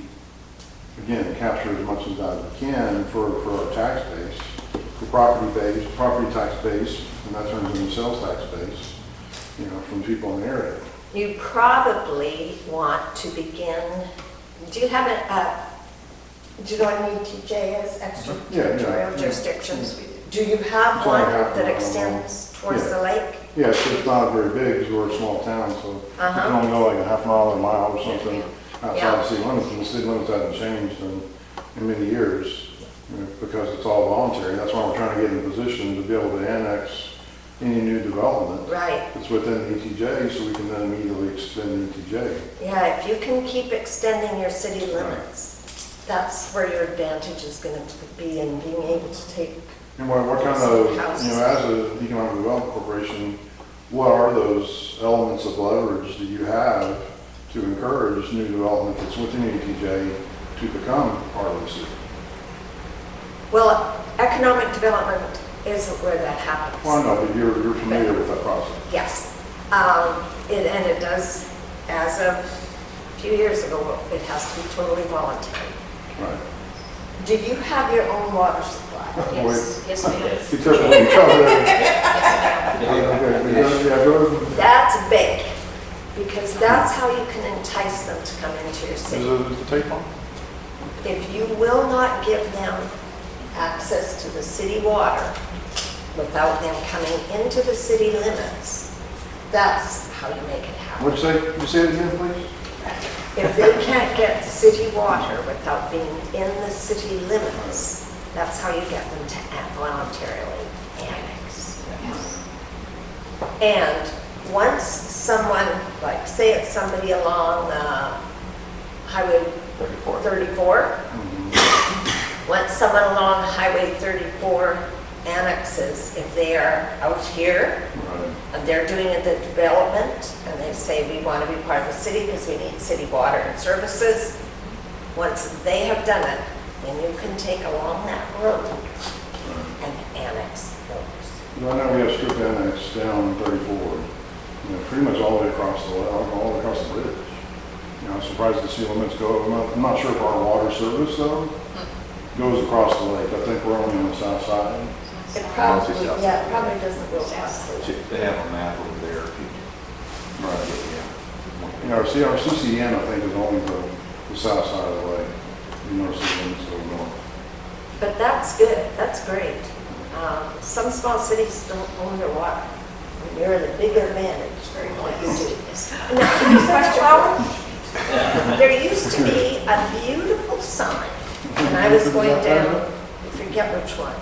again, capture as much of that as we can for our tax base, for property tax base, and that turns into sales tax base, you know, from people in the area. You probably want to begin, do you have do you know what an ETJ is, extraterritorial jurisdictions? Do you have It's one only half that mile extends towards Yeah. the lake? Yeah, it's not very big, because we're a small town, so you can only go like a half mile or a mile or something outside the city limits, and the city limits haven't changed in many years, you know, because it's all voluntary. That's why we're trying to get in a position to be able to annex any new development Right. that's within the ETJ, so we can then immediately extend the ETJ. Yeah, if you can keep extending your city limits, that's where your advantage is going to be in being able to take. And what kind of, you know, as an economic development corporation, what are those elements of leverage that you have to encourage new development that's within the ETJ to become part of the city? Well, economic development isn't where that happens. Well, I know, but you're familiar with that process. Yes. And it does, as of a few years ago, it has to be totally voluntary. Right. Do you have your own water supply? Yes, yes, ma'am. Yes. Be careful when you cover that. Yes, ma'am. Okay, yeah, go ahead. That's big, because that's how you can entice them to come into your Is city. the tape on? If you will not give them access to the city water without them coming into the city limits, that's how you make it happen. What'd you say? Could you say it again, please? If they can't get city water without being in the city limits, that's how you get them to voluntarily annex. And once someone, like say it's somebody along Highway 34, once someone along Highway 34 annexes, if they are out here Right. and they're doing the development and they say, we want to be part of the city because we need city water and services, once they have done it, then you can take along that road and annex those. Right now, we have strip annex down 34, you know, pretty much all the way across the bridge. You know, I'm surprised to see limits go. I'm not sure if our water service, though, goes across the lake. I think we're only on the south side. It probably, Mostly south. yeah, it probably doesn't go across the They have a map over there. Right. You know, our CCN, I think, is only the south side of the lake. You know, city limits go north. But that's good, that's great. Some small cities don't own their water. And you're the bigger advantage for what you do. Now, can you question Howard? There used to be a beautiful sign, and I was going down, I forget which one.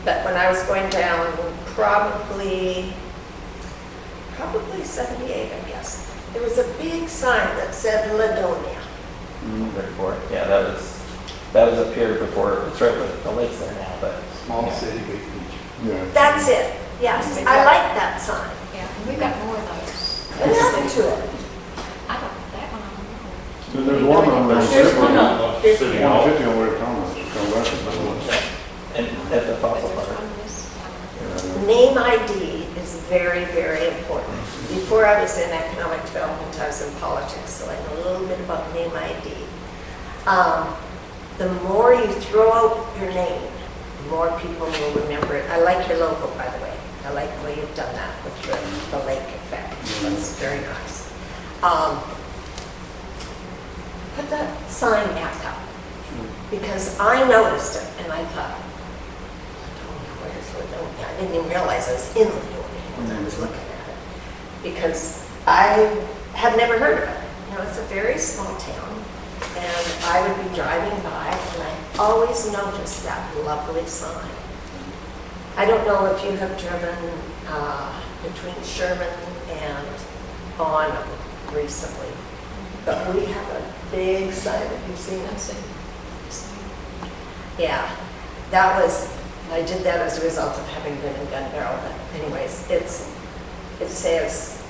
But when I was going down, probably 78, I guess, there was a big sign that said Ladonia. 34. Yeah, that was up here before. It's right where the lake's there now, but Small city, big future. Yeah. That's it, yes, I like that sign. Yeah, and we've got more of those. What happened to it? I don't, that one, I don't know. So there's one on there. There's one on City Hall. 150 on the way to Commerce. Come west. and at the fossil What's park. on this? Name ID is very, very important. Before I was in economic development, I was in politics, so I know a little bit about name ID. The more you throw out your name, the more people will remember it. I like your logo, by the way. I like the way you've done that with the lake effect. That's very nice. Put that sign back up, because I noticed it and I thought, where's Ladonia? I didn't even realize I was in Ladonia when I was looking at it, because I had never heard of it. You know, it's a very small town, and I would be driving by and I always noticed that lovely sign. I don't know if you have driven between Sherman and Bonham recently, but we have a big sign. Have you seen it? Yeah, I did that as a result of having been in Gun Barrel, but anyways, it says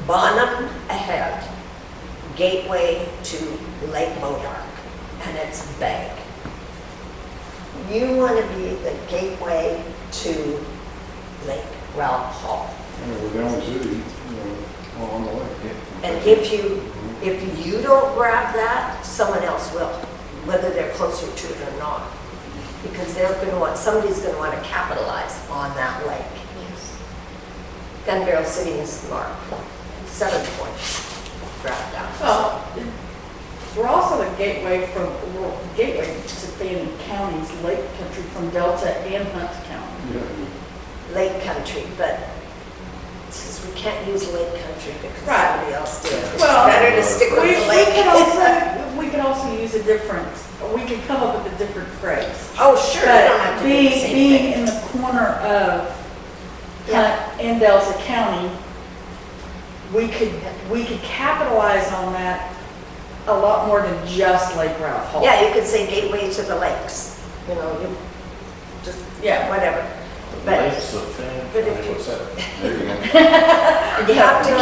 Bonham ahead, gateway to Lake Modark, and it's big. You want to be the gateway to Lake Ralph Hall. Yeah, we're the only city, you know, on the lake. And if you don't grab that, someone else will, whether they're closer to it or not. Because somebody's gonna want to capitalize on that lake. Yes. Gun Barrel City is marked, 7 points grabbed out. Well, we're also the gateway to Fannin County's Lake Country from Delta and Hunt County. Yeah. Lake Country, but since we can't use Lake Country because Right. somebody else did, it's Well, better to stick with the lake. We could also use a different, we could come up with a different phrase. Oh, sure, you don't have But to do the same being thing. in the corner of Yeah. Hunt and Delta County, we could capitalize on that a lot more than just Lake Ralph Hall. Yeah, you could say gateway to the lakes, you know, you just, Yeah. whatever. But Lakes of Fannin but if County, you- what's that? There you go. you have to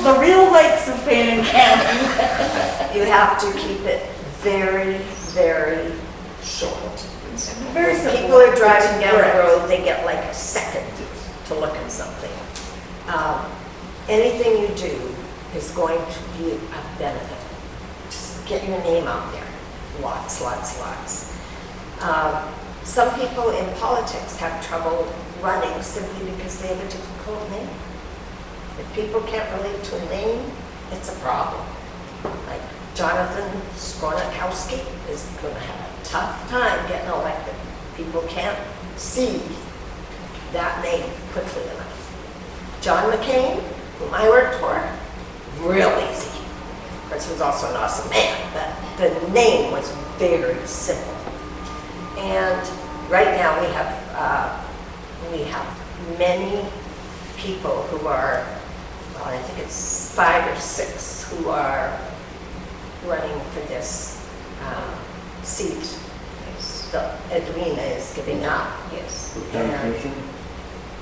The real lakes of Fannin County. you have to keep it very, very short. Very When simple. people are driving down the Correct. road, they get like a second to look at something. Anything you do is going to be a benefit. Just get your name out there. Lots, lots, lots. Some people in politics have trouble running simply because they have a difficult name. If people can't relate to a name, it's a problem. Like Jonathan Skronakowski is going to have a tough time getting elected. People can't see that name quickly enough. John McCain, whom I worked for, real easy. Of course, he was also an awesome man, but the name was very simple. And right now we have many people who are, well, I think it's 5 or 6 who are running for this seat. So Edwina is giving up. Yes. The county commission?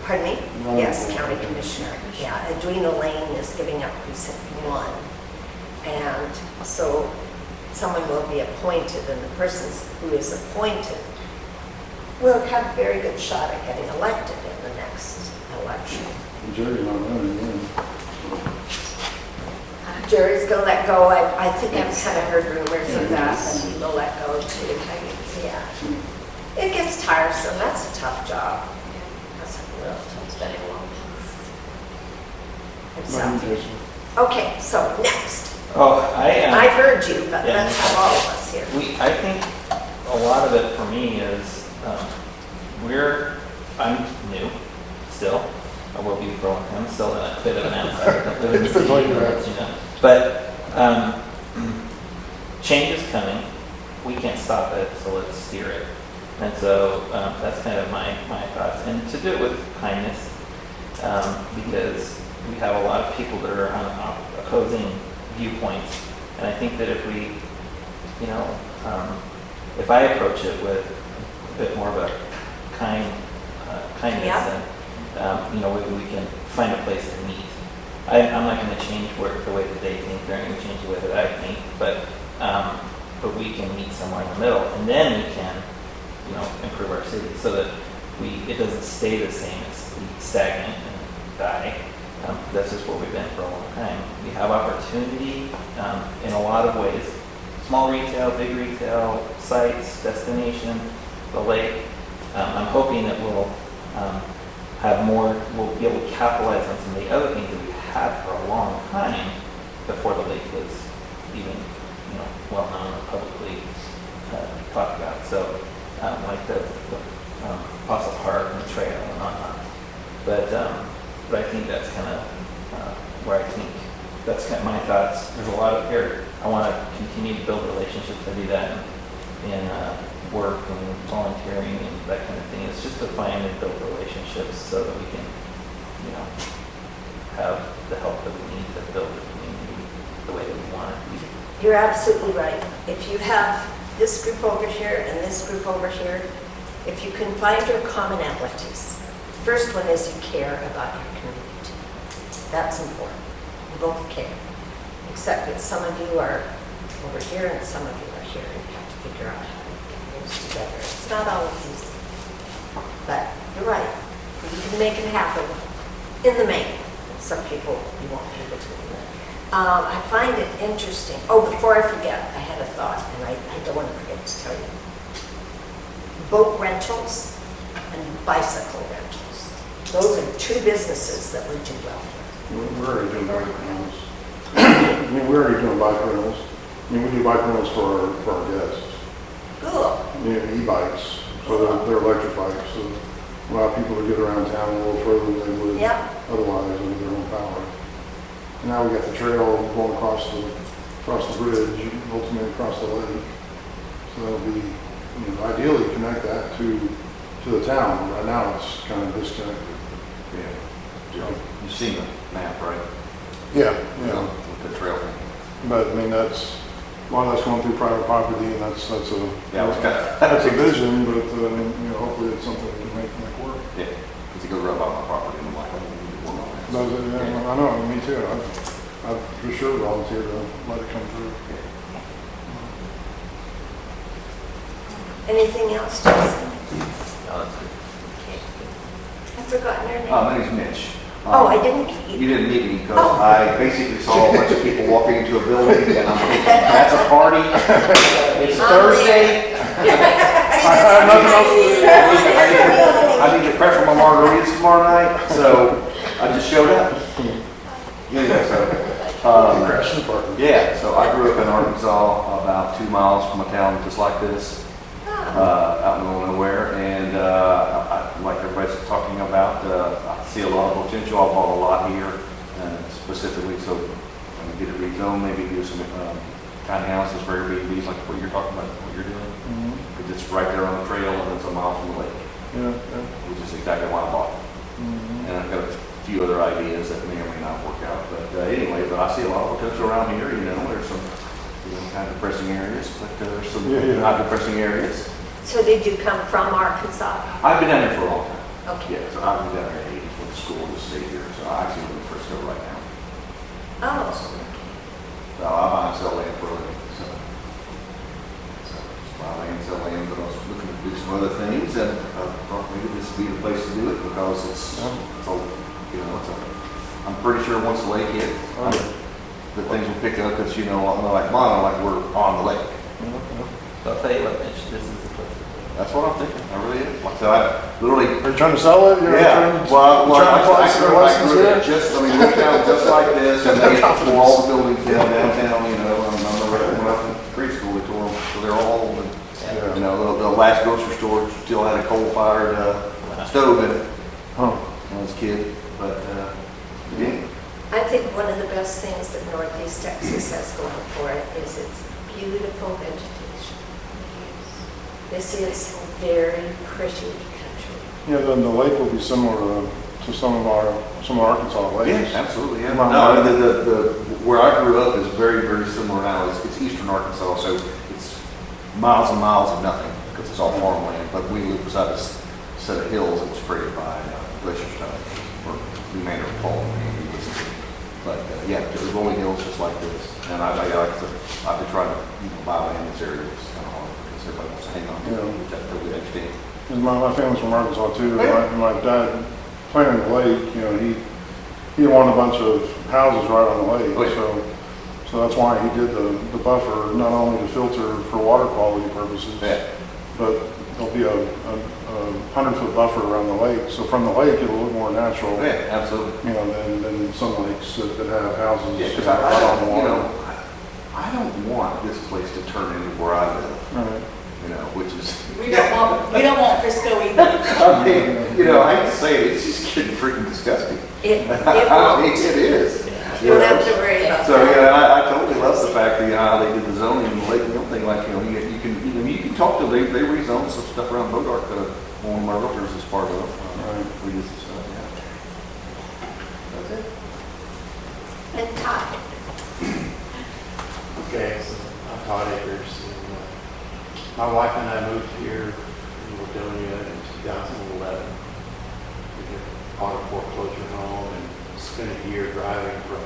Pardon me? No. Yes, county commissioner. Yeah, Edwina Lane is giving up precinct 1. And so someone will be appointed, and the person who is appointed will have a very good shot at getting elected in the next election. Jerry's not running then. Jerry's gonna let go. I think I've kind of heard rumors of that he will let go too. Yeah. It gets tiresome. That's a tough job. That's a real tough Study along. job. Okay, so next. Oh, I've heard you, but Yeah. let's have all of us here. I think a lot of it for me is, I'm new still. I will be growing, I'm still a bit of an outsider. I live in the Depends city, on your age. you know. But change is coming. We can't stop it, so let's steer it. And so that's kind of my thoughts. And to do it with kindness, because we have a lot of people that are on opposing viewpoints. And I think that if we, if I approach it with a bit more of a kindness, Yeah. then, we can find a place to meet. I'm not going to change the way that they think. They're going to change the way that I think, but we can meet somewhere in the middle, and then we can, improve our city so that it doesn't stay the same. It's stagnant and die. That's just where we've been for a long time. We have opportunity in a lot of ways. Small retail, big retail, sites, destination, the lake. I'm hoping that we'll have more, we'll be able to capitalize on some of the other things that we've had for a long time before the lake was even, well known or publicly talked about. So, like the Fossil Park and the trail and whatnot. But I think that's kind of where I think that's kind of my thoughts. There's a lot of here. I want to continue to build relationships. I do that in work and volunteering and that kind of thing. It's just to find and build relationships so that we can, have the help that we need to build the community the way that we want it to be. You're absolutely right. If you have this group over here and this group over here, if you can find your commonalities. First one is you care about your community. That's important. You both care. Except that some of you are over here and some of you are here. You have to figure out how to get things together. It's not always easy. But you're right. You can make it happen in the main. Some people you won't be able to. I find it interesting. Oh, before I forget, I had a thought, and I don't want to forget to tell you. Boat rentals and bicycle rentals. Those are two businesses that would do well here. We're already doing bike rentals. I mean, we're already doing bike rentals. I mean, we do bike rentals for our guests. Good. You know, e-bikes, so they're electric bikes, so allow people to get around town a little further than they would Yep. otherwise with their own power. And now we got the trail going across the bridge, ultimately across the lake. So that'll be, you know, ideally connect that to the town. Right now, it's kind of disconnected. Yeah. You've seen the map, right? Yeah, You know, with the trail thing. But I mean, a lot of that's going through private property, and that's a Yeah, it was kind of. that's a vision, but you know, hopefully it's something we can make work. Yeah, because it goes right by my property, and I'm like, I don't need to work on that. Does it? Yeah, I know, me too. I'd for sure volunteer to let it come through. Anything else, Jason? No, that's good. I've forgotten your name. My name's Mitch. Oh, I didn't. You didn't meet me because Oh. I basically saw a bunch of people walking into a building and I'm thinking, that's a party. It's Thursday. I have nothing else to do. I need to prep for my margaritas tomorrow night, so I just showed up. Anyway, so, Crash in the park. yeah, so I grew up in Arkansas, about 2 miles from a town just like this, out in the middle of nowhere, and like everybody's talking about, I see a lot of potential. I bought a lot here, specifically, so I'm gonna get it rezoned, maybe do some tiny houses for Airbnbs, like what you're talking about, what you're doing. Because it's right there on the trail and it's a mile from the lake, Yeah, which is exactly why I bought it. And I've got a few other ideas that may or may not work out, but anyway, but I see a lot of potential around here, you know, there's some, you know, kind of depressing areas, but there's some not depressing areas. So did you come from Arkansas? I've been down here for a long time. Okay. Yeah, so I've been down there at 80 for the school to stay here, so I actually live in Frisco right now. Oh, So I buy and sell land for a living, so just buy land, sell land, but I was looking to do some other things, and I thought maybe this would be the place to do it, because it's a, you know, I'm pretty sure once the lake hit, the things will pick up, because, you know, like Bonham, like we're on the lake. So I'll tell you what, Mitch, this is the place to do it. That's what I'm thinking, I really am. Like, so I literally, Are you trying to sell it? You're yeah, trying to- well, you're trying to apply I for grew a license up here? just, I mean, we town just like this, and they tore all the buildings down downtown, you know, I remember when I was in preschool, they tore them, so they're all old, and, Yeah. you know, the last grocery store still had a coal-fired stove in it Huh. when I was a kid, but, yeah. I think one of the best things that Northeast Texas has going for it is its beautiful vegetation. This is a very pretty country. Yeah, then the lake will be similar to some of our Arkansas lakes. Yeah, absolutely, yeah. Wow. No, the where I grew up is very, very similar now. It's eastern Arkansas, so it's miles and miles of nothing, because it's all farmland. But we live beside this set of hills that was created by Glacier Stone, or New Manor of Paul. But yeah, the rolling hills just like this. And I like to, I've been trying to, you know, buy land in this area. It's kind of hard, because everybody wants to hang on to it, Yeah. which I totally understand. 'Cause my family's from Arkansas too. Oh, yeah. My dad planted the lake, you know, he didn't want a bunch of houses right on the lake. Oh, yeah. So that's why he did the buffer, not only to filter for water quality purposes, Yeah. but there'll be a 100-foot buffer around the lake. So from the lake, it'll look more natural, Yeah, absolutely. you know, than some lakes that have houses Yeah, because right on the you water. know, I don't want this place to turn into where I live, Right. you know, which is, We don't want Frisco either. I mean, you know, I hate to say it, it's just getting freaking disgusting. It I mean, won't. it is. You don't have to worry about So, that. yeah, I totally love the fact that, you know, how they did the zoning and the lake and everything, like, you know, you can talk to, they rezoned some stuff around Bodart that one of my realtors is part of. Right. We just, yeah. That's it. And Todd, Okay, so I'm Todd Akers, and my wife and I moved here in Ladonia in 2011. We bought a foreclosure home and spent a year driving from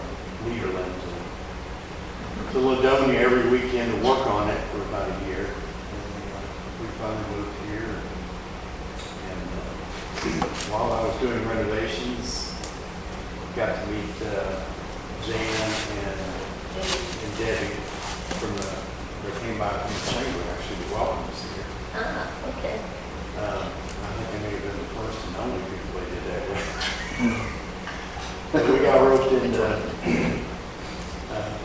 Nederland to Ladonia every weekend to work on it for about a year. And we finally moved here. And while I was doing renovations, got to meet Jan and Debbie they came by from the chamber actually to welcome us here. Ah, okay. I think they may have been the first and only people they did that with. But we got roped into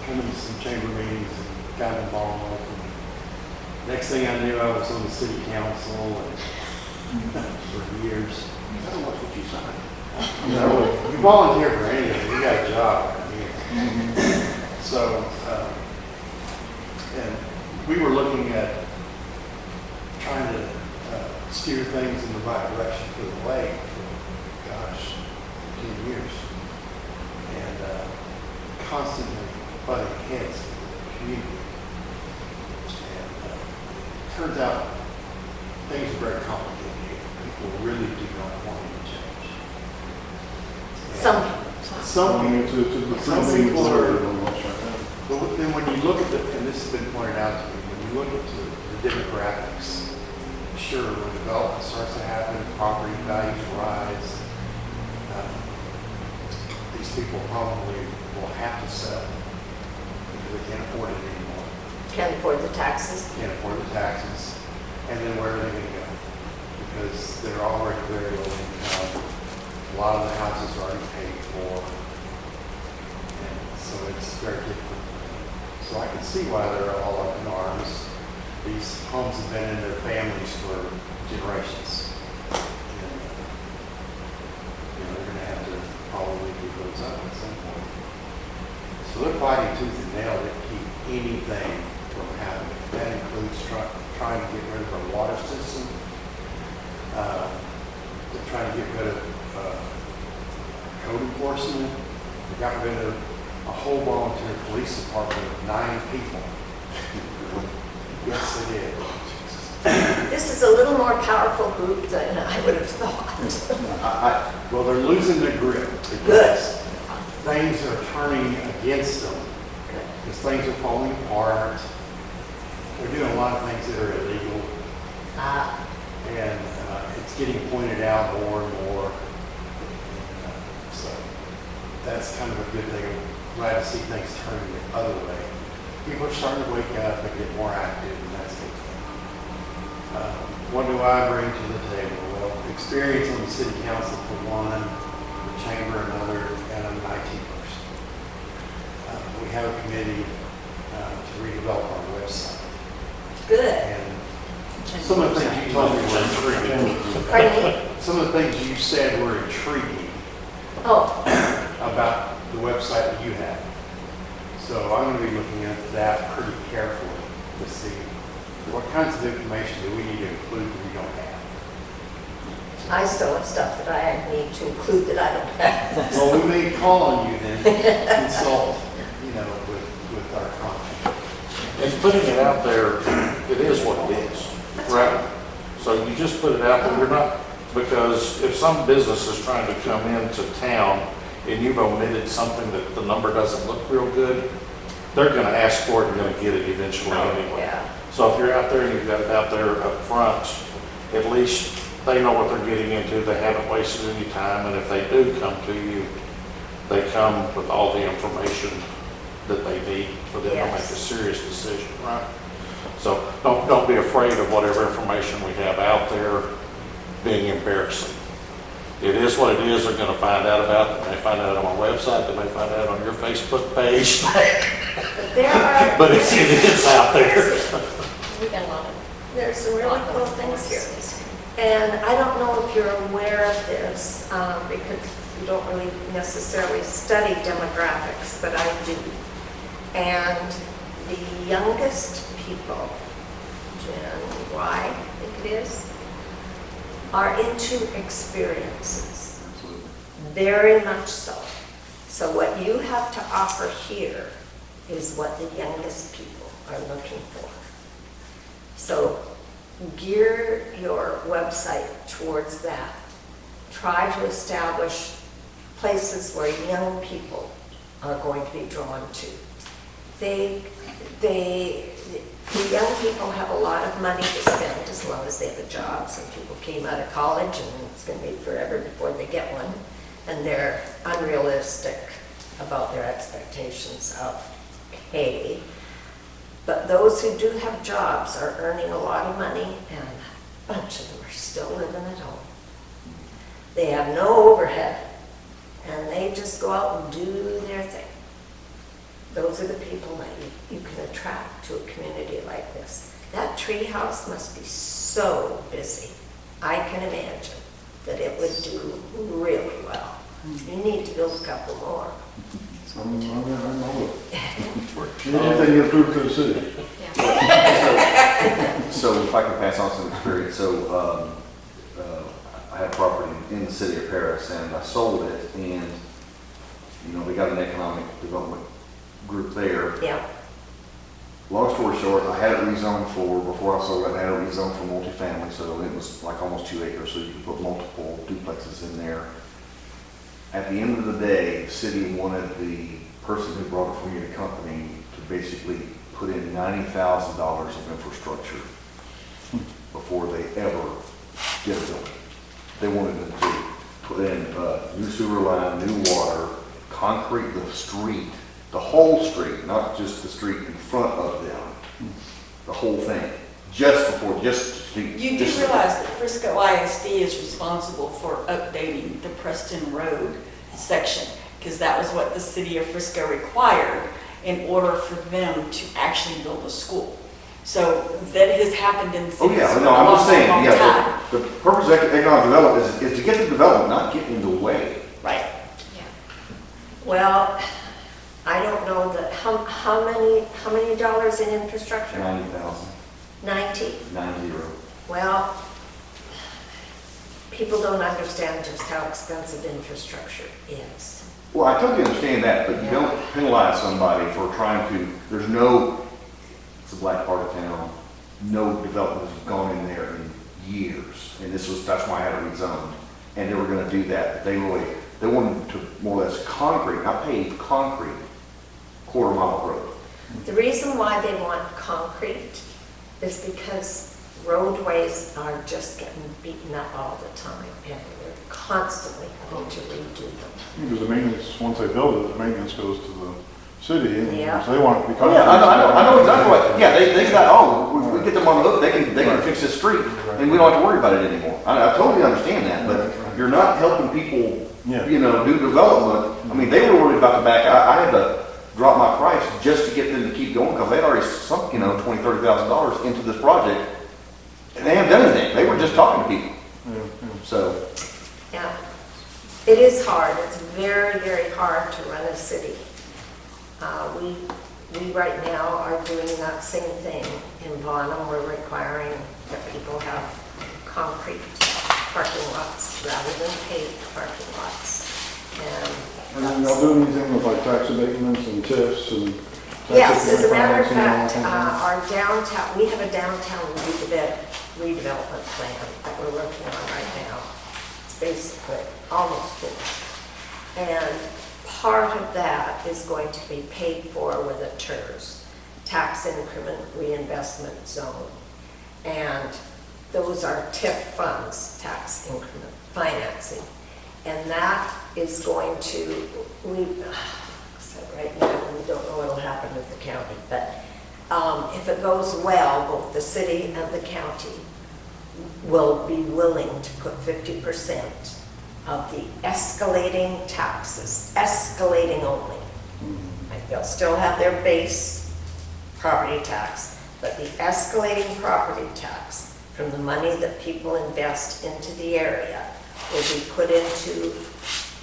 coming to some chamber meetings and got involved. And next thing I knew, I was on the city council and for years. I don't know what you signed. You volunteer for anything, you got a job around here. So, and we were looking at trying to steer things in the right direction for the lake for, gosh, 10 years. And constantly butting heads with the community. And turns out things are very complicated here. People really do not want to change. And some people are. But then when you look at and this has been pointed out to me, when you look at the demographics, sure, when development starts to happen, property values rise, these people probably will have to sell because they can't afford it anymore. Can't afford the taxes. Can't afford the taxes. And then where are they going to go? Because they're already very low income. A lot of the houses are already paid for. And so it's very difficult. So I can see why they're all up in arms. These homes have been in their families for generations. And, they're going to have to probably give those up at some point. So they're fighting tooth and nail to keep anything from happening. That includes trying to get rid of our water system. They're trying to get rid of code enforcement. They got rid of a whole volunteer police department of 9 people. Yes, they did. This is a little more powerful group than I would have thought. Well, they're losing their grip because things are turning against them. Because things are falling apart. They're doing a lot of things that are illegal. And it's getting pointed out more and more. So that's kind of a good thing. I'm glad to see things turning the other way. People are starting to wake up and get more active, and that's good. What do I bring to the table? Well, experience on the city council for one, the chamber another, and I'm an IT person. We have a committee to redevelop our website. Good. And some of the things you told me were intriguing. Pardon me? Some of the things you said were intriguing Oh, about the website that you have. So I'm going to be looking at that pretty carefully to see what kinds of information do we need to include that we don't have. I still have stuff that I need to include that I don't have. Well, we may call on you then, consult, with our content. And putting it out there, it is what it is, right? So you just put it out there, you're not, because if some business is trying to come into town and you've omitted something that the number doesn't look real good, they're gonna ask for it and gonna get it eventually anyway. Yeah. So if you're out there and you've got it out there up front, at least they know what they're getting into, they haven't wasted any time, and if they do come to you, they come with all the information that they need for them to make a Yes. serious decision, right? So don't be afraid of whatever information we have out there being embarrassing. It is what it is. They're going to find out about it. They may find out on our website. They may find out on your Facebook page. But there are. But it is out there. We got a lot of. There's some really cool things here. And I don't know if you're aware of this, because you don't really necessarily study demographics, but I do. And the youngest people, Gen Y, I think it is, are into experiences. Very much so. So what you have to offer here is what the youngest people are looking for. So gear your website towards that. Try to establish places where young people are going to be drawn to. The young people have a lot of money to spend as long as they have a job. Some people came out of college and it's going to be forever before they get one. And they're unrealistic about their expectations of pay. But those who do have jobs are earning a lot of money, and a bunch of them are still living at home. They have no overhead, and they just go out and do their thing. Those are the people that you can attract to a community like this. That tree house must be so busy. I can imagine that it would do really well. You need to build a couple more. Anything you approve to the city. Yeah. So if I can pass on some experience, so I had property in the city of Paris and I sold it, and we got an economic development group there. Yeah, Long story short, I had it rezoned before I sold it, I had it rezoned for multifamily, so it was like almost 2 acres, so you could put multiple duplexes in there. At the end of the day, the city wanted the person who brought it from your company to basically put in $90,000 of infrastructure before they ever did a building. They wanted them to put in new sewer line, new water, concrete the street, the whole street, not just the street in front of them, the whole thing, You do realize that Frisco ISD is responsible for updating the Preston Road section, because that was what the city of Frisco required in order for them to actually build a school. So that has happened in Oh, cities yeah, for a no, I'm just long, saying, long yeah, time. the purpose of economic development is to get the development, not get in the way. Right. Yeah. well, I don't know that, how many dollars in infrastructure? 90,000, 90? 90. Well, people don't understand just how expensive infrastructure is. Well, I totally understand that, but you don't penalize somebody for trying to, it's a black part of town, no development has gone in there in years, and that's why I had it rezoned, and they were gonna do that, but they wanted to more or less concrete, not paved, concrete, quarter-mile road. The reason why they want concrete is because roadways are just getting beaten up all the time, and we're constantly having to redo them. Because the maintenance, once they build it, the maintenance goes to the city, and Yeah. so they want it to be. Oh, yeah, I know exactly what, yeah, they got, we get them on the hook, they can fix this street, and we don't have to worry about it anymore. I totally understand that, but you're not helping people, Yeah. do development. I mean, they were worried about the back, I had to drop my price just to get them to keep going, because they'd already sunk, $20,000, $30,000 into this project, and they haven't done anything, they were just talking to people, so. Yeah, it is hard. It's very, very hard to run a city. We right now are doing that same thing in Bonham. We're requiring that people have concrete parking lots rather than paved parking lots. And then y'all do anything with like tax abatements and TIFs and? Yes, as a matter of financing and all fact, that? our downtown, we have a downtown redevelopment plan that we're working on right now. It's basically almost finished. And part of that is going to be paid for with a TIRZ, tax increment reinvestment zone. And those are TIF funds, tax increment financing. And that is going to, right now, we don't know what will happen with the county, but if it goes well, both the city and the county will be willing to put 50% of the escalating taxes, escalating only. Like, they'll still have their base property tax, but the escalating property tax from the money that people invest into the area will be put into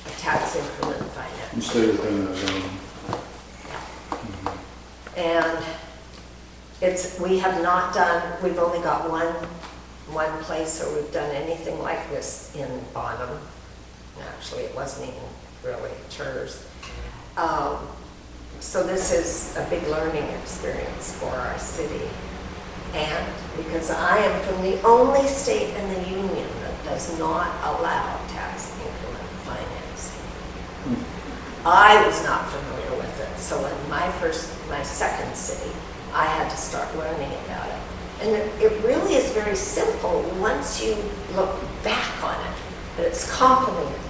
a tax increment You finance. stay within that zone. And we have not done, we've only got one place where we've done anything like this in Bonham. Actually, it wasn't even really TIRZ. So this is a big learning experience for our city. And because I am from the only state in the union that does not allow tax increment financing. I was not familiar with it, so in my second city, I had to start learning about it. And it really is very simple once you look back on it, but it's complicated.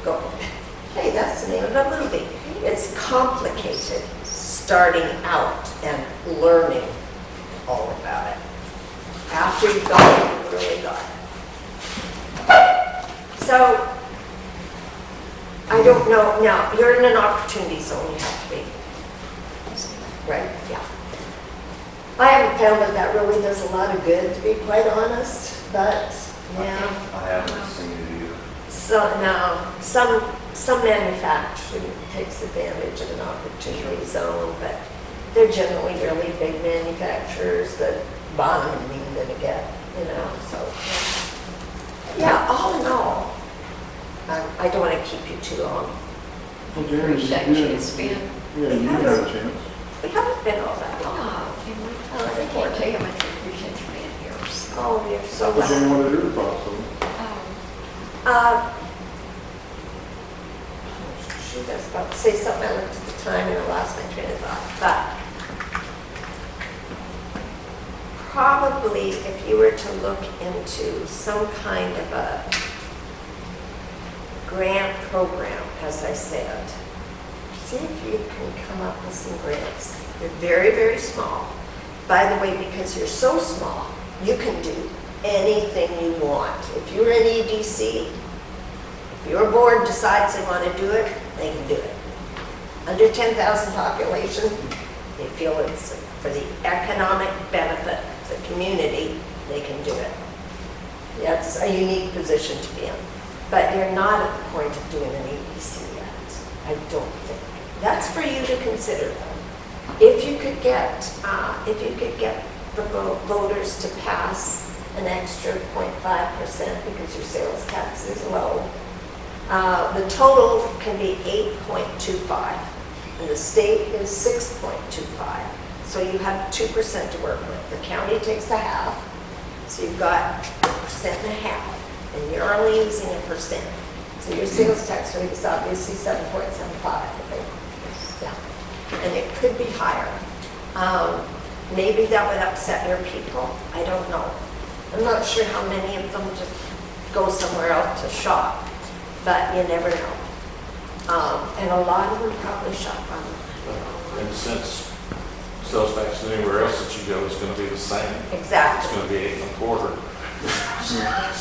go, hey, that's the name of a movie. It's complicated starting out and learning all about it. After you got it, you really got it. So, I don't know, now, you're in an opportunity zone, you have to be, right? Yeah. I haven't found that really does a lot of good, to be quite honest, but, yeah. I haven't seen it either. So, no, some manufacturing takes advantage of an opportunity zone, but they're generally really big manufacturers that Bonham ain't gonna get, you know, so. Yeah, all in all, I don't want to keep you too long. Well, Jerry, Appreciate you you, did- it's been, Yeah, you had a chance. We haven't been all that long. oh, can we, Oh, I I think can't we're- tell you how much I appreciate you being here. So, Oh, you're so But Jerry, welcome. what are your thoughts on it? Shoot, I was about to say something, I looked at the time and I lost my train of thought, but probably if you were to look into some kind of a grant program, as I said, see if you can come up with some grants. They're very, very small. By the way, because you're so small, you can do anything you want. If you're an EDC, if your board decides they want to do it, they can do it. Under 10,000 population, they feel it's for the economic benefit of the community, they can do it. That's a unique position to be in. But you're not at the point of doing an EDC yet, I don't think. That's for you to consider though. If you could get the voters to pass an extra 0.5% because your sales tax is low, the total can be 8.25 and the state is 6.25. So you have 2% to work with. The county takes a half, so you've got 1.5%, and you're only using 1%. So your sales tax rate is obviously 7.75, I think. Yeah. And it could be higher. Maybe that would upset your people. I don't know. I'm not sure how many of them just go somewhere else to shop, but you never know. And a lot of them probably shop online. And since sales tax anywhere else that you go is going to be the same, it's Exactly. going to be 8.25.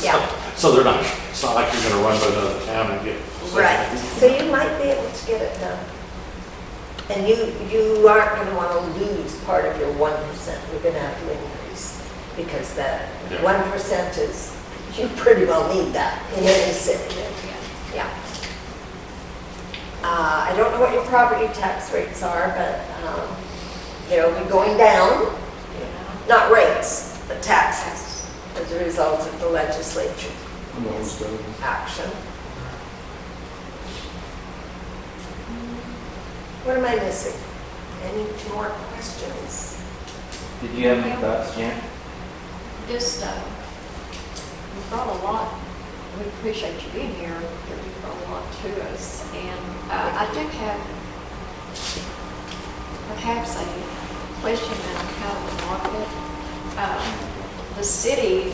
Yeah. So they're not, it's not like you're going to run to another town and get. Right. So you might be able to get it done. And you aren't going to want to lose part of your 1%. You're going to have to increase because the Yeah. 1% is, you pretty well need that in any city. Yeah. I don't know what your property tax rates are, but they'll be going down, not rates, but taxes as a result of the legislature I'm almost done. action. What am I missing? Any more questions? Did you have any thoughts, Jan? just, you brought a lot, we appreciate you being here, you brought a lot to us, and I do have perhaps a question on how to market. The city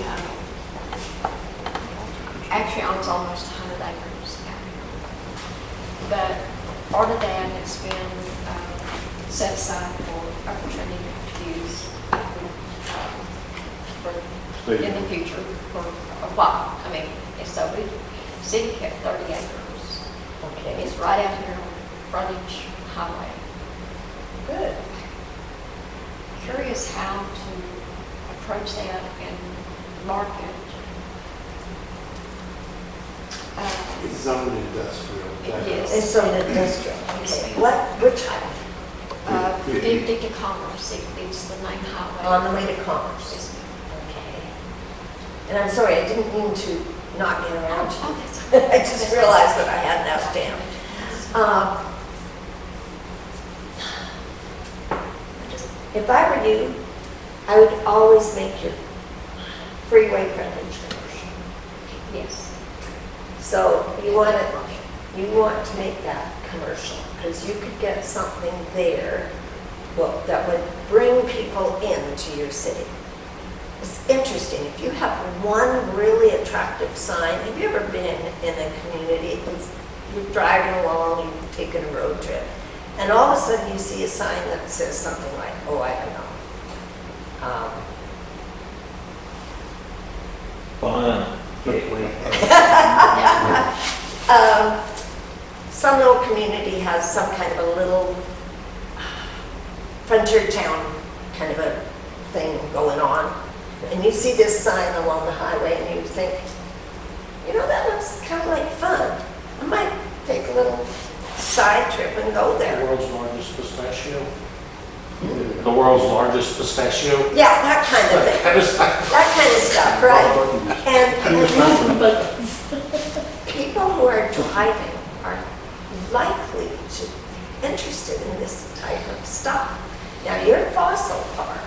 actually owns almost 100 acres out here, but part of that has been set aside for opportunity to use for in the future for a while. I mean, and so we, the city kept 30 acres. Okay, It's right out here on frontage highway. good. Curious how to approach that and market. It's zoned industrial. It is. It's on industrial. Okay, which highway? 50 to Commerce, it's the main highway. On the way to Commerce. Yes, ma'am. Okay. And I'm sorry, I didn't mean to not get around to Oh, you. that's I just realized that I had now jammed. If I were you, I would always make your freeway frontage commercial. Yes. So you want to make that commercial because you could get something there, well, that would bring people into your city. It's interesting, if you have one really attractive sign, have you ever been in a community, you're driving along, you're taking a road trip, and all of a sudden you see a sign that says something like, oh, I don't know. Bonham Gateway. Some little community has some kind of a little frontier town kind of a thing going on. And you see this sign along the highway and you think, you know, that looks kind of like fun. I might take a little side trip and go The there. world's largest pistachio. The world's largest pistachio. Yeah, that kind of thing. That kind of stuff, right? And people who are driving are likely to interested in this type of stuff. Now, your fossil park,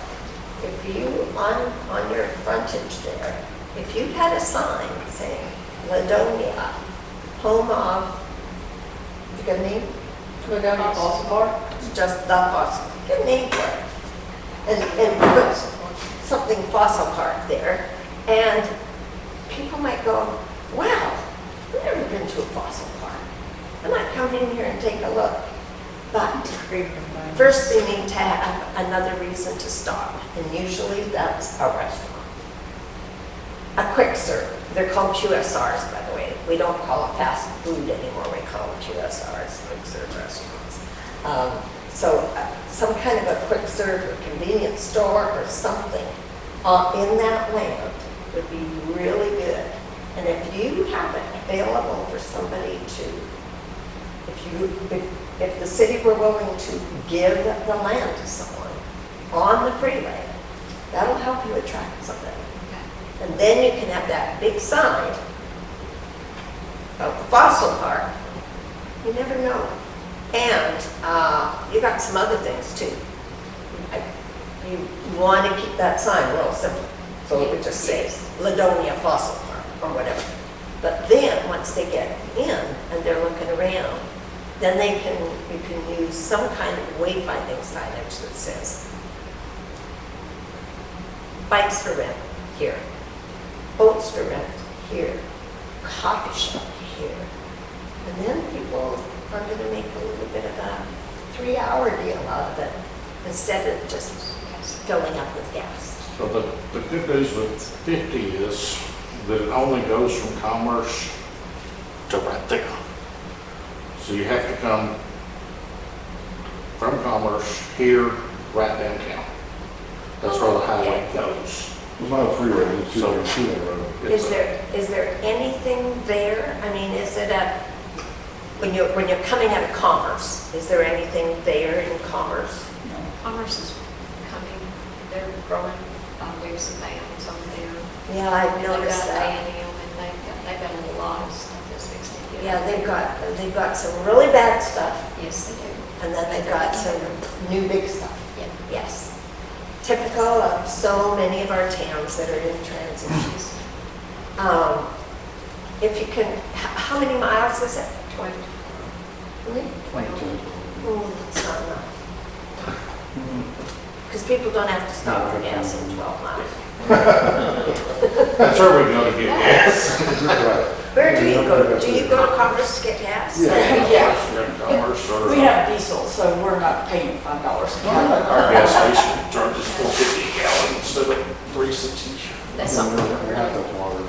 if you, on your frontage there, if you had a sign saying Ladonia, home of, you got a name? Ladonia Fossil Park? Just the fossil, get a name for it. And put something fossil park there, and people might go, wow, I've never been to a fossil park. I might come in here and take a look. But first they need to have another reason to stop, and usually that's a restaurant. A quick serve. They're called QSRs, by the way. We don't call it fast food anymore. We call them QSRs, quick serve restaurants. Some kind of a quick serve or convenience store or something in that land would be really good. And if you have it available for somebody to, if the city were willing to give the land to someone on the freeway, that'll help you attract somebody. And then you can have that big sign of the fossil park. You never know. And you got some other things too. You want to keep that sign real simple. So it would just say Ladonia Fossil Park or whatever. But then once they get in and they're looking around, then you can use some kind of wayfinding signage that says bikes for rent here, boats for rent here, coffee shop here. And then people are going to make a little bit of a 3-hour deal out of it instead of just filling up with gas. So the good news with 50 is that it only goes from Commerce to right there. So you have to come from Commerce here, right downtown. That's where the highway goes. It's not a freeway, it's a So- two-lane road. Is there anything there? I mean, is it when you're coming out of Commerce, is there anything there in Commerce? Commerce is coming, they're growing leaps and bounds on there. Yeah, I've They've noticed got that. A&M and they've got a lot of stuff that's fixed to get. Yeah, they've got some really bad stuff, Yes, they do. and then they've got some new big stuff. Yeah. Yes. Typical of so many of our towns that are in transitions. If you can, how many miles is it? 12. Really? 12. Oh, it's not enough. Because people don't have to stop for gas in 12 miles. That's where we go to get gas. Right. Where do you go? Do you go to Commerce to get gas? Yeah. Yeah. Commerce or. We have diesel, so we're not paying $5 a gallon. Our gas station charges $4.50 a gallon instead of $3.60. That's something. I got that water.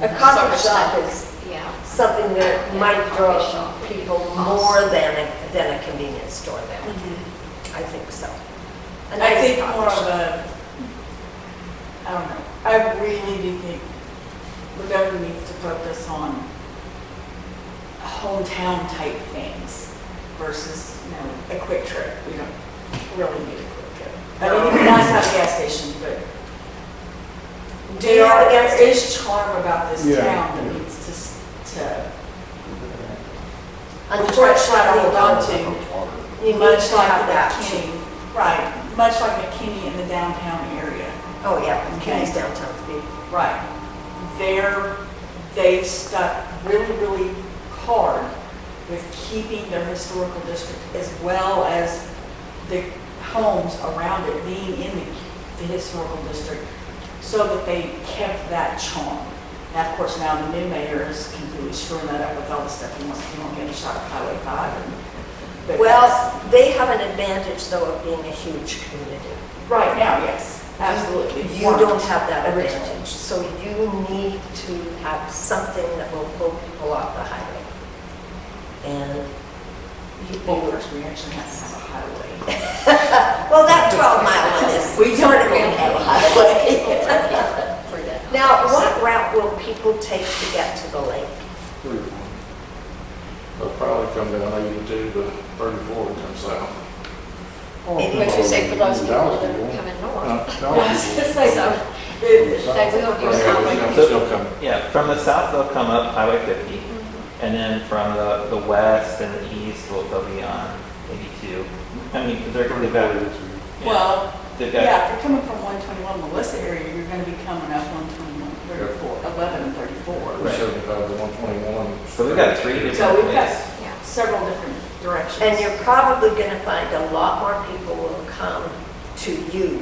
A coffee shop is Yeah. something that Yeah, might coffee draw shop. people more than a convenience store then. I think so. A I nice think coffee more of shop. I don't know, I really do think Ladonia needs to focus on hometown type things versus, a quick trip. We don't really need a quick trip. I mean, it'd be nice to have a gas station, but Do you have a gas there is charm about this Yeah. town that needs to Unfortunately, hold on to. you need Much to like have the that. McKinney, right, much like McKinney in the downtown area. Oh, yeah, Okay. Kenny's downtown's beautiful. Right. They stuck really, really hard with keeping their historical district as well as the homes around it being in the historical district so that they kept that charm. Now, of course, now the new mayor is completely screwing that up with all the stuff he wants to do on the other side of Highway 5. But Well, that's- they have an advantage though of being a huge community. right now, yes, absolutely. You don't have that Originally. advantage, so you need to have something that will pull people off the highway. And Well, first, we actually have to have a highway. well, that 12-mile one is We sort of don't in have a highway. For that. Now, what route will people take to get to the lake? They'll probably come down 82 to 34 and come south. What you say for those people that are coming north? I was just like, So, it- they will use Yeah, Highway they'll 50. still come. Yeah, from the south, they'll come up Highway 50, and then from the west and the east, they'll be on 82. I mean, 'cause they've got, Well, they've got, yeah, if you're coming from 121 Melissa area, you're gonna be coming up 121, 34, 11 and 34. Right. 75 to 121. so we've got three So different we've got ways. Yeah. several different directions. And you're probably going to find a lot more people will come to you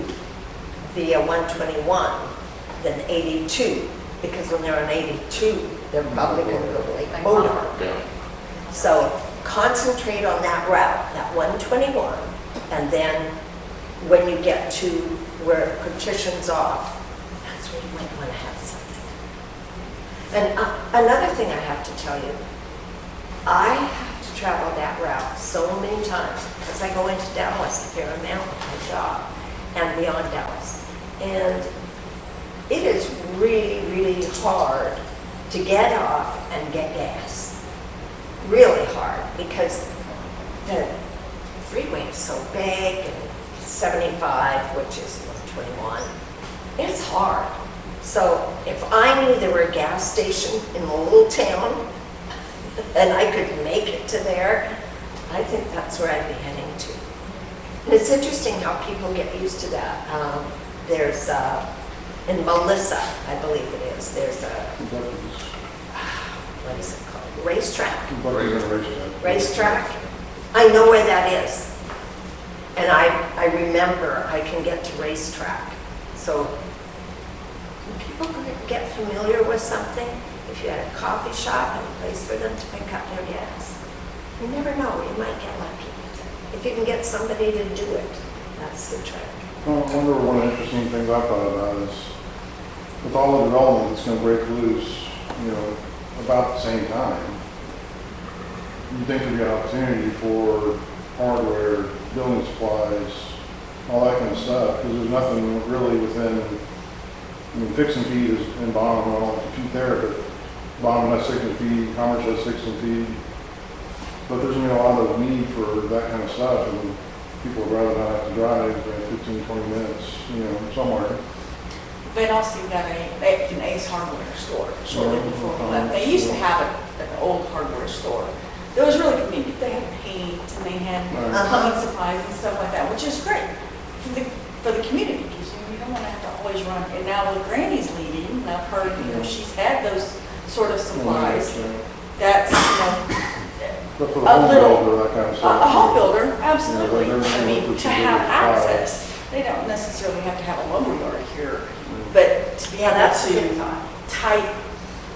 via 121 than 82, because when they're on 82, they're probably going to go to Lake Bonham. Yeah. So concentrate on that route, that 121, and then when you get to where it partitions off, that's where you might want to have something. And another thing I have to tell you, I have to travel that route so many times because I go into Dallas a fair amount with my job and beyond Dallas. And it is really, really hard to get off and get gas. Really hard because the freeway is so big and 75, which is 121, it's hard. So if I knew there were a gas station in a little town and I could make it to there, I think that's where I'd be heading to. And it's interesting how people get used to that. There's, in Melissa, I believe it is, there's a, what is it called? Racetrack. Racetrack. I know where that is. And I remember I can get to Racetrack. So when people get familiar with something, if you had a coffee shop and a place for them to pick up their gas, you never know, you might get lucky. If you can get somebody to do it, that's the trick. Well, I wonder one of the interesting things I thought about is with all the development that's going to break loose, about the same time, you think there'd be an opportunity for hardware, building supplies, all that kind of stuff, because there's nothing really within, fix and feed is in Bonham, I don't compete there, but Bonham has 6 and feed, Commerce has 6 and feed, but there's a lot of need for that kind of stuff, and people would rather not have to drive 15, 20 minutes, somewhere. But also you've got an Ace Hardware store shortly before we left. They used to have an old hardware store. It was really convenient. They had paint and they had plumbing supplies and stuff like that, which is great for the community because you don't want to have to always run. And now with Granny's leaving, I've heard she's had those sort of supplies. That's But for the a home little builder, that kind of stuff. a home builder, absolutely. they're I mean, looking to for have bigger access, they don't necessarily have to have a lumberyard here, but to be able That's a good to thought. type.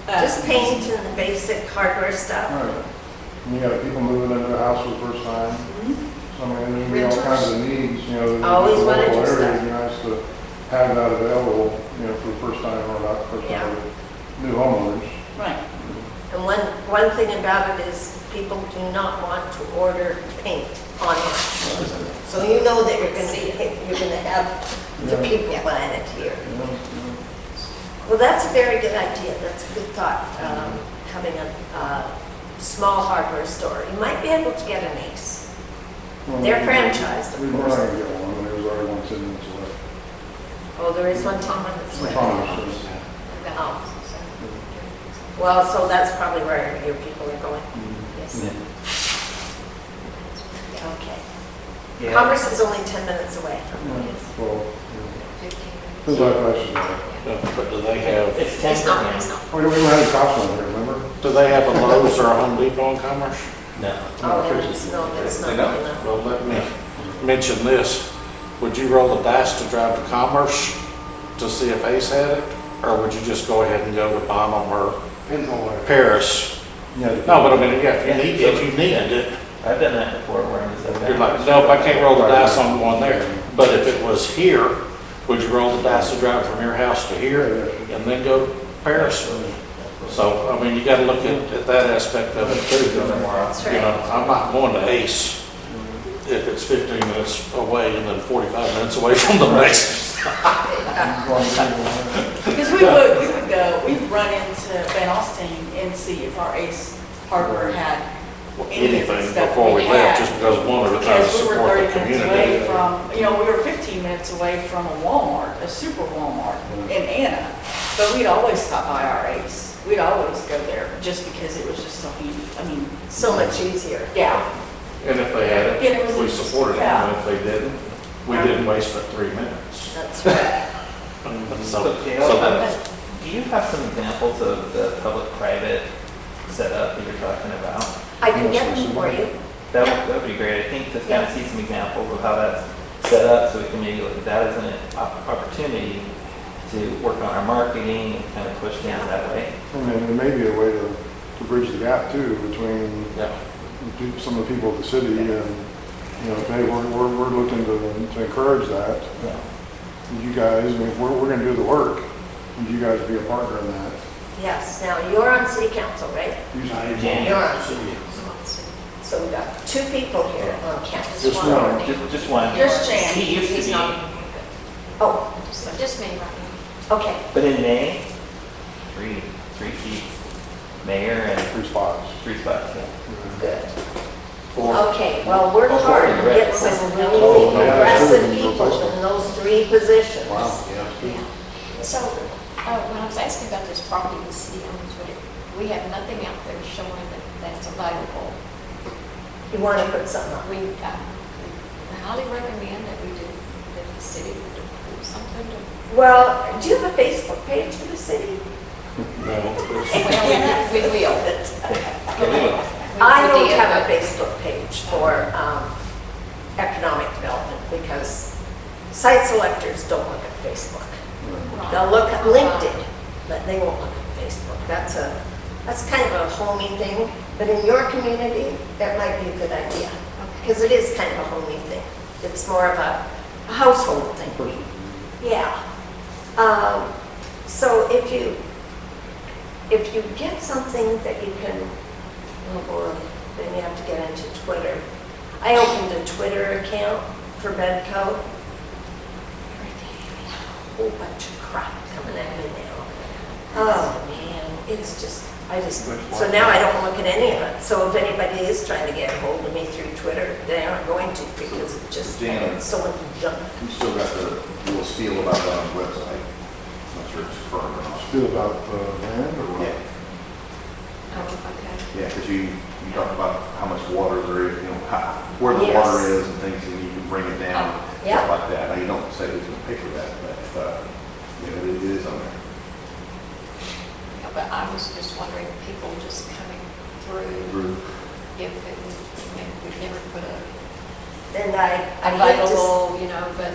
Just paint and the basic hardware stuff. Right. And you got people moving into a house for the first time. So I mean, there's gonna be all Renters. kinds of needs, in Always the wanna local do area. stuff. It'd be nice to have that available, for the first time or not the first Yeah. time, but new homeowners. Right. And one thing about it is people do not want to order paint online. So you know that you're gonna have the Yeah. people buying it here. you know. Well, that's a very good idea. That's a good thought, having a small hardware store. You might be able to get an Ace. Well, They're franchised, of We're course. not gonna get one, there's already one sitting in the Oh, there is one Tom that's with. Commerce. Oh. Well, so that's probably where your people are going. Yes. Okay. Yeah. Commerce is only 10 minutes away. Well, 15 who's minutes. that question? But do they have, It's 10 It's not, now. it's not. We don't even have a Costco here, remember? do they have a Lowe's or a Home Depot in Commerce? No. Oh, that's not They good don't? enough. Well, let me mention this. Would you roll the dice to drive to Commerce to see if Ace had it? Or would you just go ahead and go to Bonham or Depends on where. Paris? Yeah. No, but I mean, yeah, if you needed it, I've done that before where I'm just you're like, nope, I can't roll the dice on one there. But if it was here, would you roll the dice to drive from your house to here and then go to Paris? So, I mean, you gotta look at that aspect of it too. That's You right. know, I'm not going to Ace if it's 15 minutes away and then 45 minutes away from the base. Because we would go, we'd run into Van Alstyne and see if our Ace Hardware had any of the Anything stuff before we we left, had. just because one of the trying to Because we were support the 30 minutes away community. from, we were 15 minutes away from a Walmart, a super Walmart in Anna. But we'd always stop by our Ace. We'd always go there just because it was just so easy. I mean, So much easier. yeah. And if they had Yeah, it was- it, we supported them, yeah. and if they didn't, we didn't waste but 3 minutes. That's right. So Gail, that, do you have some examples of the public-private setup that you're talking about? I can get them for you. That would be great. I think to kind of see some examples of how that's set up, so we can maybe look at that as an opportunity to work on our marketing and kind of push things that way. And then there may be a way to bridge the gap too between yeah. some of the people of the city and, okay, we're looking to encourage that. Yeah. You guys, I mean, we're gonna do the work. Would you guys be a partner in that? Yes, now you're on city council, right? Jan. You're on city. So we've got two people here on campus. Just One one. already. Just one. Just Jan. He used to He's be, not, Oh, so just me right now. okay. but in May, three seats, mayor and 3 spots. 3 spots, yeah. Good. Four. Okay, well, work Oh, hard four, and right. get some Oh, really yeah, that's impressive true. people in those 3 positions. So, when I was asking about this property the city owns, we have nothing out there showing that that's available. You want to put something up. We highly recommend that we do, that the city would do something to, Well, do you have a Facebook page for the city? well, we will. I don't did, have a but- Facebook page for economic development because site selectors don't look at Facebook. They'll look at LinkedIn, but they won't look at Facebook. That's kind of a homey thing, but in your community, that might be a good idea. Because it is kind of a homey thing. It's more of a household thing. Yeah. So if you get something that you can, oh boy, then you have to get into Twitter. I opened a Twitter account for BEDCO. Whole bunch of crap coming at me now. Oh man, it's just, so now I don't look at any of it. So if anybody is trying to get a hold of me through Twitter, they aren't going to because it's just Jan. so much junk. We still got the little spiel about that on the website. Not sure it's firm or not. Feel about the land or what? Yeah, Oh, okay. yeah, because you talk about how much water there is, where the Yes. water is and things, and you can bring it down, Yeah. stuff like that. Now, you don't say who's going to pay for that, but, it is on there. Yeah, but I was just wondering, people just coming through, if it, we've never put And I hate to, available, but.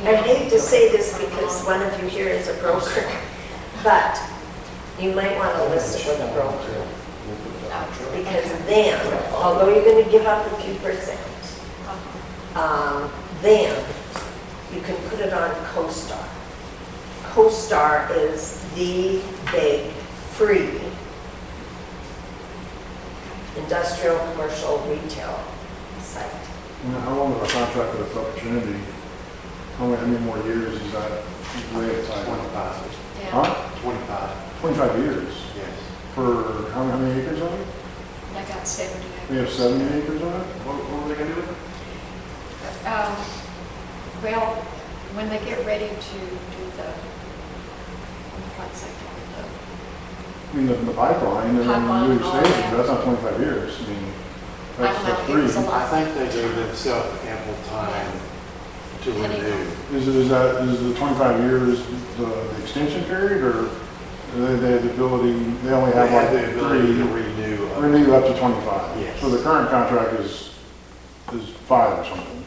I hate to say this because one of you here is a broker, but you might want to listen with a broker. Because then, although you're going to give up a few percent, then you can put it on CoStar. CoStar is the big, free industrial, commercial, retail site. How long of a contract with this opportunity? How many more years is that? Usually it's like, 25. Yeah. huh? 25, 25 years. yes. For how many acres on it? I got 70 We have 70 acres on it? What were they going to do with it? Well, when they get ready to do the, what's that called, I mean, the pipeline and then Pipeline new and all extension, that. that's not 25 years. I mean, I don't know, that's it was a 3. lot. I think they gave themselves ample time to renew. Is the 25 years the extension period or they have the ability, they only They have have the like ability to 3, renew. renew up to 25? Yes. So the current contract is 5 or something?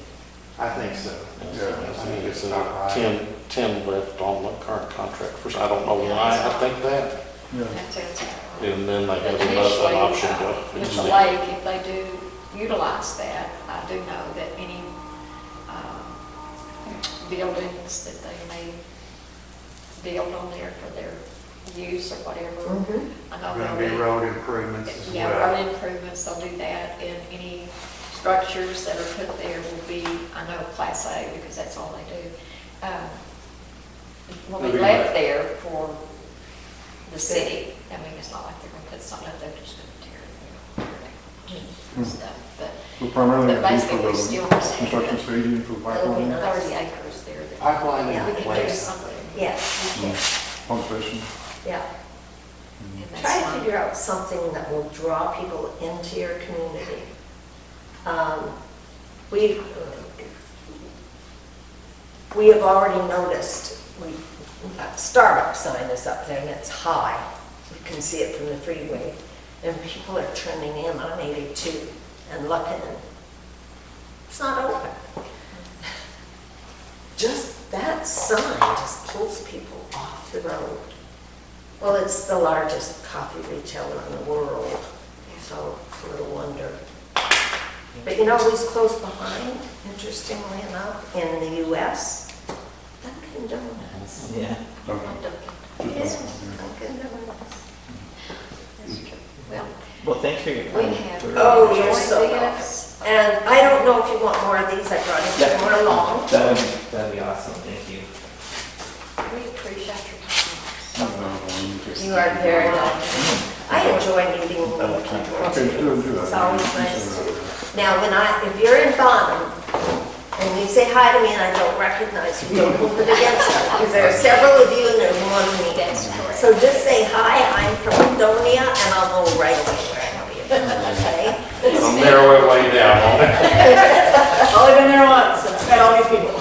I think so. Yeah. I think it's About right. 10 10 left on the current contract. First, I don't know why I think that. Yeah. That sounds about right. And then they have But another an initially, option to with the extend. lake, if they do utilize that, I do know that any buildings that they may build on there for their use or whatever, Mhm. I know Gonna they'll be road improvements as yeah, well. road improvements, they'll do that, and any structures that are put there will be, I know, Class A, because that's all they do. Will be Will be left left. there for the city. I mean, it's not like they're gonna put something up there, they're just gonna tear it down and stuff, but So primarily But it'd be for basically the still just have construction the- staging for the pipeline, 30 acres there. that- Pipeline Yeah. in We can do place. something. Yeah, you can. pump station. Yeah. And that's Try to fine. figure out something that will draw people into your community. We have already noticed, that Starbucks sign is up there and it's high. You can see it from the freeway. And people are turning in on 82 and looking, and it's not open. Just that sign just pulls people off the road. Well, it's the largest coffee retailer in the world, so it's a little wonder. But you know who's close behind, interestingly enough, in the US? Dunkin' Donuts. Yeah. Okay. Yes, Dunkin' Donuts. That's true. Well, Well, thanks for your we time. have. Oh, you're enjoyed so this. And I don't know if you want more of these, I brought a few more along. That'd be awesome, thank you. We appreciate your time. You are very welcome. I enjoy meeting with Okay, people. do that. It's always nice to. Now, if you're in Bonham, and you say hi to me and I don't recognize you, don't hold it against me, because there are several of you and there's one of me. That's correct. So just say, hi, I'm from Ladonia, and I'll know right away where I know you, okay? I'll narrow it way down on it. Only been there once, and met all these people.